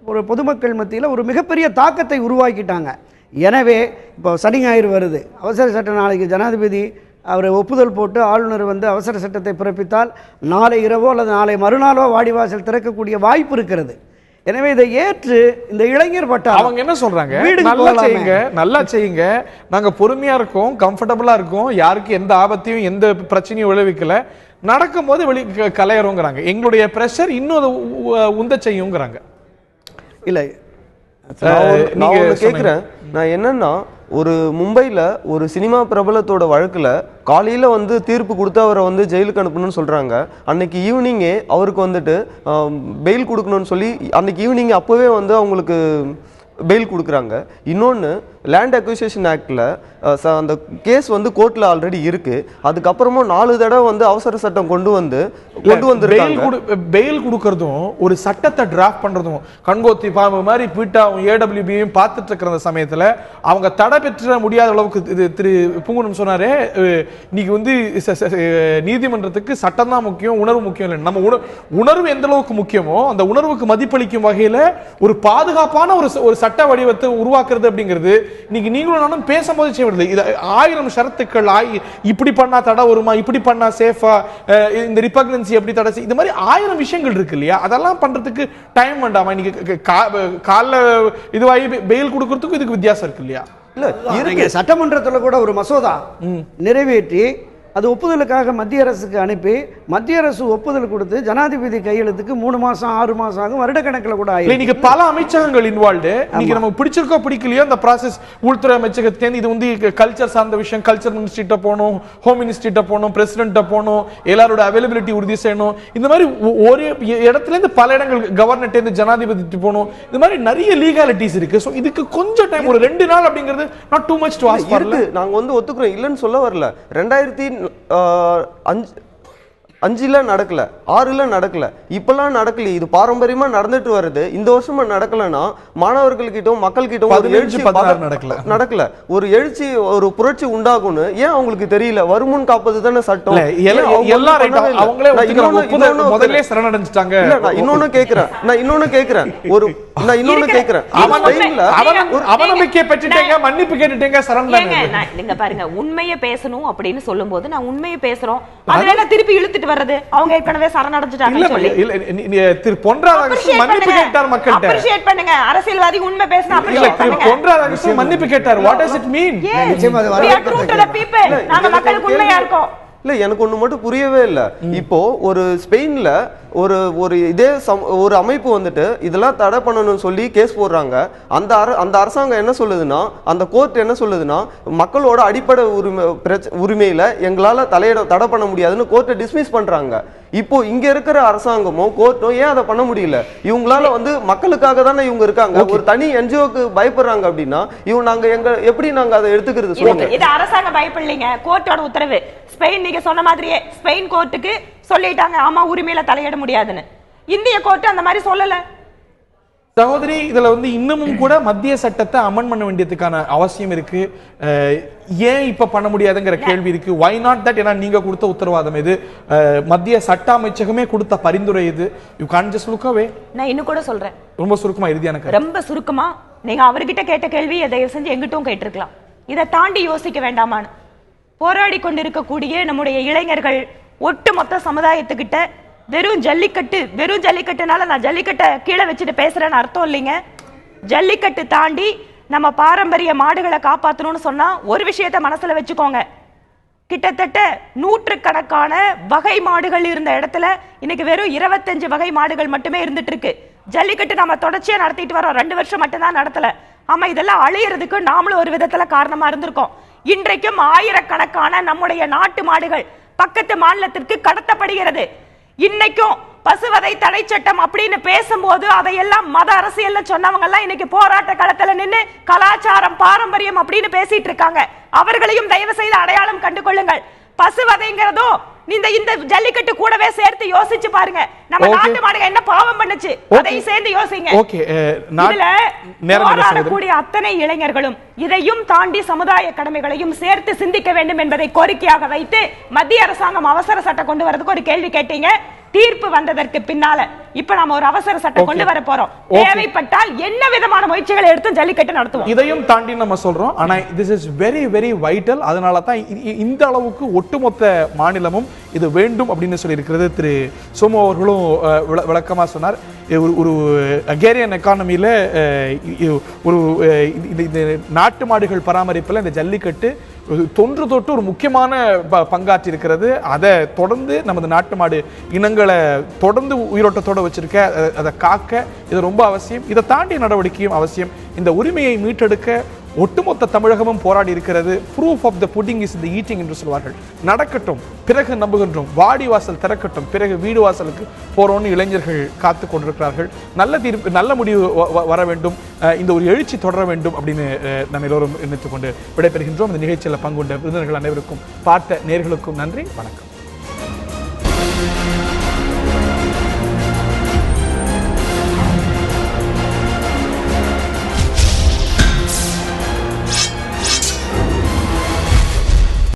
ஒரு பொதுமக்கள் மத்தியில் ஒரு மிகப்பெரிய தாக்கத்தை உருவாக்கிட்டாங்க. எனவே இப்போ சனி ஞாயிறு வருது, அவசர சட்ட நாளைக்கு ஜனாதிபதி அவர் ஒப்புதல் போட்டு ஆளுநர் வந்து அவசர சட்டத்தை பிறப்பித்தால் நாளை இரவோ அல்லது நாளை மறுநாளோ வாடிவாசல் திறக்கக்கூடிய வாய்ப்பு இருக்கிறது. எனவே இதை ஏற்று இந்த இளைஞர் பட்டா அவங்க என்ன சொல்றாங்க, நல்லா செய்யுங்க, நாங்க பொறுமையா இருக்கோம், கம்ஃபர்டபுளா இருக்கோம், யாருக்கு எந்த ஆபத்தையும் எந்த பிரச்சனையும் விளைவிக்கல, நடக்கும் போது வெளி கலையறோங்கிறாங்க. எங்களுடைய பிரஷர் இன்னும் உந்த செய்யுங்கிறாங்க. இல்லை, நான் கேட்குறேன், நான் என்னன்னா ஒரு மும்பையில் ஒரு சினிமா பிரபலத்தோட வழக்கில் காலையில் வந்து தீர்ப்பு கொடுத்து அவரை வந்து ஜெயிலுக்கு அனுப்பணும்னு சொல்கிறாங்க. அன்னைக்கு ஈவினிங்கே அவருக்கு வந்துட்டு பெயில் கொடுக்கணும்னு சொல்லி அன்னைக்கு ஈவினிங் அப்போவே வந்து அவங்களுக்கு பெயில் கொடுக்குறாங்க. இன்னொன்று, லேண்ட் அக்விசிஷன் ஆக்டில் அந்த கேஸ் வந்து கோர்ட்டில் ஆல்ரெடி இருக்குது. அதுக்கப்புறமும் 4 தடவை வந்து அவசர சட்டம் கொண்டு வந்துருக்காங்க. பெயில் கொடுக்கறதும் ஒரு சட்டத்தை டிராஃப்ட் பண்ணுறதும் கண்கோத்தி பாம்பு மாதிரி பீட்டாவும் ஏடபிள்யூபியும் பார்த்துட்டு இருக்கிற சமயத்தில் அவங்க தடை பெற்ற முடியாத அளவுக்கு இது திரு பூங்குணம் சொன்னாரே, இன்னைக்கு வந்து நீதிமன்றத்துக்கு சட்டம் தான் முக்கியம், உணர்வு முக்கியம் இல்லை. நம்ம உணர்வு எந்த அளவுக்கு முக்கியமோ அந்த உணர்வுக்கு மதிப்பளிக்கும் வகையில் ஒரு பாதுகாப்பான ஒரு சட்ட வடிவத்தை உருவாக்குறது அப்படிங்கிறது இன்னைக்கு நீங்களும் நானும் பேசும்போது செய்வது. இது 1000 ஷரத்துக்கள், இப்படி பண்ணா தடை வருமா, இப்படி பண்ணா சேஃபா, இந்த ரிபக்னன்சி எப்படி தடை, இந்த மாதிரி 1000 விஷயங்கள் இருக்கு இல்லையா? அதெல்லாம் பண்றதுக்கு டைம் வேண்டாமா? இன்னைக்கு காலைல இதுவாகி பெயில் கொடுக்கறதுக்கும் இதுக்கு வித்தியாசம் இருக்கு இல்லையா? இல்ல, சட்டமன்றத்தில் கூட ஒரு மசோதா நிறைவேற்றி அது ஒப்புதலுக்காக மத்திய அரசுக்கு அனுப்பி மத்திய அரசு ஒப்புதல் கொடுத்து ஜனாதிபதி கையெழுத்துக்கு 3 மாதம் 6 மாதம் ஆகும், வருடக்கணக்கில் கூட ஆகும். நீங்க பல அமைச்சகங்கள் இன்வால்வ்டு, நீங்க நமக்கு பிடிச்சிருக்கோ பிடிக்கலையோ அந்த ப்ராசஸ் உள்துறை அமைச்சகத்தேந்து இது வந்து கல்ச்சர் சார்ந்த விஷயம், கல்ச்சர் மினிஸ்ட்ரிட்ட போகணும், ஹோம் மினிஸ்ட்ரிட்ட போகணும், பிரசிடென்ட்ட போகணும், எல்லாரோட அவைலபிலிட்டி உறுதி செய்யணும். இந்த மாதிரி ஒரு இடத்துல இருந்து பல இடங்கள் கவர்னர்ட்ட இருந்து ஜனாதிபதி போகணும். இந்த மாதிரி நிறைய லீகாலிட்டிஸ் இருக்கு. சோ இதுக்கு கொஞ்சம் டைம், ஒரு 2 நாள் அப்படிங்கிறது not too much to ask for. நாங்க வந்து ஒத்துக்குறோம், இல்லன்னு சொல்ல வரல. 2005 நடக்கல, 6 நடக்கல, இப்பெல்லாம் நடக்கல. இது பாரம்பரியமா நடந்துட்டு வருது. இந்த வருஷமா நடக்கலன்னா மாணவர்கள்கிட்ட மக்கள் கிட்ட ஒரு எழுச்சி நடக்கல, ஒரு எழுச்சி, ஒரு புரட்சி உண்டாகும்னு ஏன் அவங்களுக்கு தெரியல? வருமுன் காப்பது தானே சட்டம். இன்னொன்னு கேக்குறேன், மன்னிப்பு கேட்டுட்டேங்க, நீங்க பாருங்க, உண்மையை பேசணும் அப்படின்னு சொல்லும் போது நான் உண்மையை பேசுறோம், அதனால திருப்பி இழுத்துட்டு வர்றது. அவங்க ஏற்கனவே சரணடைஞ்சிட்டாங்க சொல்லி திரு பொன் ராதாகிருஷ்ணன் மன்னிப்பு கேட்டார் மக்கள்கிட்ட. அப்ரிஷியேட் பண்ணுங்க, அரசியல்வாதி உண்மை பேசினா அப்ரிஷியேட் பண்ணுங்க. பொன் ராதாகிருஷ்ணன் மன்னிப்பு கேட்டார். What does it mean? நிச்சயமா அது we are true to the people. நாங்க மக்களுக்கு உண்மையா இருக்கோம். இல்ல, எனக்கு ஒண்ணு மட்டும் புரியவே இல்ல. இப்போ ஒரு ஸ்பெயின்ல ஒரு இதே ஒரு அமைப்பு வந்துட்டு இதெல்லாம் தடை பண்ணணும்னு சொல்லி கேஸ் போடுறாங்க. அந்த அரசாங்கம் என்ன சொல்லுதுன்னா, அந்த கோர்ட் என்ன சொல்லுதுன்னா, மக்களோட அடிப்படை உரிமையில எங்களால தடை பண்ண முடியாதுன்னு கோர்ட்டை டிஸ்மிஸ் பண்றாங்க. இப்போ இங்க இருக்கிற அரசாங்கமும் கோர்ட்டும் ஏன் அதை பண்ண முடியல? இவங்களால வந்து மக்களுக்காக தானே இவங்க இருக்காங்க. ஒரு தனி என்ஜிஓக்கு பயப்படுறாங்க அப்படின்னா இவங்க நாங்க எப்படி நாங்க அதை எடுத்துக்கிறது சொல்லுங்க? இது அரசாங்கம் பயப்படலீங்க, கோர்ட்டோட உத்தரவு. ஸ்பெயின் நீங்க சொன்ன மாதிரியே ஸ்பெயின் கோர்ட்டுக்கு சொல்லிட்டாங்க, ஆமா உரிமையில தலையிட முடியாதுன்னு. இந்திய கோர்ட் அந்த மாதிரி சொல்லல. சகோதரி, இதுல வந்து இன்னமும் கூட மத்திய சட்டத்தை அமெண்ட் பண்ண வேண்டியதுக்கான அவசியம் இருக்கு. ஏன் இப்ப பண்ண முடியாதுங்கிற கேள்வி இருக்கு. why not that? ஏன்னா நீங்க கொடுத்த உத்தரவாதம் இது, மத்திய சட்ட அமைச்சகமே கொடுத்த பரிந்துரை இது. you can't just look away. நான் இன்னும் கூட சொல்றேன், ரொம்ப சுருக்கமா இறுதியான ரொம்ப சுருக்கமா, நீங்க அவர்கிட்ட கேட்ட கேள்வி தயவு செஞ்சு எங்கிட்டும் கேட்டிருக்கலாம். இதை தாண்டி யோசிக்க வேண்டாமான்னு போராடி கொண்டிருக்கக்கூடிய நம்முடைய இளைஞர்கள் ஒட்டுமொத்த சமுதாயத்துக்கிட்ட வெறும் ஜல்லிக்கட்டுனால நான் ஜல்லிக்கட்டை கீழே வச்சுட்டு பேசுறேன்னு அர்த்தம் இல்லைங்க. ஜல்லிக்கட்டு தாண்டி நம்ம பாரம்பரிய மாடுகளை காப்பாற்றணும்னு சொன்னா ஒரு விஷயத்த மனசுல வச்சுக்கோங்க. கிட்டத்தட்ட 100கணக்கான வகை மாடுகள் இருந்த இடத்துல இன்னைக்கு வெறும் 25 வகை மாடுகள் மட்டுமே இருந்துட்டு இருக்கு. ஜல்லிக்கட்டு நம்ம தொடர்ச்சியா நடத்திட்டு வரோம், 2 வருஷம் மட்டும்தான் நடத்தல. ஆமா, இதெல்லாம் அழியறதுக்கு நாமளும் ஒரு விதத்துல காரணமா இருந்திருக்கோம். இன்றைக்கும் ஆயிரக்கணக்கான நம்முடைய நாட்டு மாடுகள் பக்கத்து மாநிலத்திற்கு கடத்தப்படுகிறது. இன்னைக்கும் பசுவதை தடை சட்டம் அப்படின்னு பேசும்போது அதையெல்லாம் மத அரசியல் சொன்னவங்க எல்லாம் இன்னைக்கு போராட்ட களத்துல நின்று கலாச்சாரம் பாரம்பரியம் அப்படின்னு பேசிட்டு இருக்காங்க. அவர்களையும் தயவு செய்து அடையாளம் கண்டு கொள்ளுங்கள். பசுவதைங்கிறதோ இந்த ஜல்லிக்கட்டு கூடவே சேர்த்து யோசிச்சு பாருங்க. நம்ம நாட்டு மாடுகள் என்ன பாவம் பண்ணுச்சு, அதை சேர்ந்து யோசிங்க. இதுல போராடக்கூடிய அத்தனை இளைஞர்களும் இதையும் தாண்டி சமுதாய கடமைகளையும் சேர்த்து சிந்திக்க வேண்டும் என்பதை கோரிக்கையாக வைத்து மத்திய அரசாங்கம் அவசர சட்டம் கொண்டு வரதுக்கு ஒரு கேள்வி கேட்டீங்க. தீர்ப்பு வந்ததற்கு பின்னால இப்ப நாம ஒரு அவசர சட்டம் கொண்டு வர போறோம். தேவைப்பட்டால் என்ன விதமான முயற்சிகளை எடுத்து ஜல்லிக்கட்டு நடத்துவோம். இதையும் தாண்டி நம்ம சொல்றோம். ஆனா this is very very vital. அதனால தான் இந்த அளவுக்கு ஒட்டுமொத்த மாநிலமும் இது வேண்டும் அப்படின்னு சொல்லி இருக்கிறது. திரு சோமு அவர்களும் விளக்கமா சொன்னார். ஒரு அகேரியன் எக்கானமியில ஒரு நாட்டு மாடுகள் பராமரிப்பில் இந்த ஜல்லிக்கட்டு தொன்று தொட்டு ஒரு முக்கியமான பங்காற்றி இருக்கிறது. அதை தொடர்ந்து நமது நாட்டு மாடு இனங்களை தொடர்ந்து உயிரோட்டத்தோடு வச்சிருக்க, அதை காக்க இது ரொம்ப அவசியம். இதை தாண்டிய நடவடிக்கையும் அவசியம். இந்த உரிமையை மீட்டெடுக்க ஒட்டுமொத்த தமிழகமும் போராடி இருக்கிறது. Proof of the pudding is the eating என்று சொல்வார்கள். நடக்கட்டும், பிறகு நம்புகின்றோம். வாடி வாசல் திறக்கட்டும், பிறகு வீடு வாசலுக்கு போறோன்னு இளைஞர்கள் காத்து கொண்டிருக்கிறார்கள். நல்ல தீர்ப்பு, நல்ல முடிவு வர வேண்டும், இந்த ஒரு எழுச்சி தொடர வேண்டும் அப்படின்னு நம்ம எல்லோரும் நினைத்துக் கொண்டு விடைபெறுகின்றோம். இந்த நிகழ்ச்சியில் பங்குண்ட விருந்தினர்கள் அனைவருக்கும், பார்த்த நேயர்களுக்கும் நன்றி, வணக்கம்.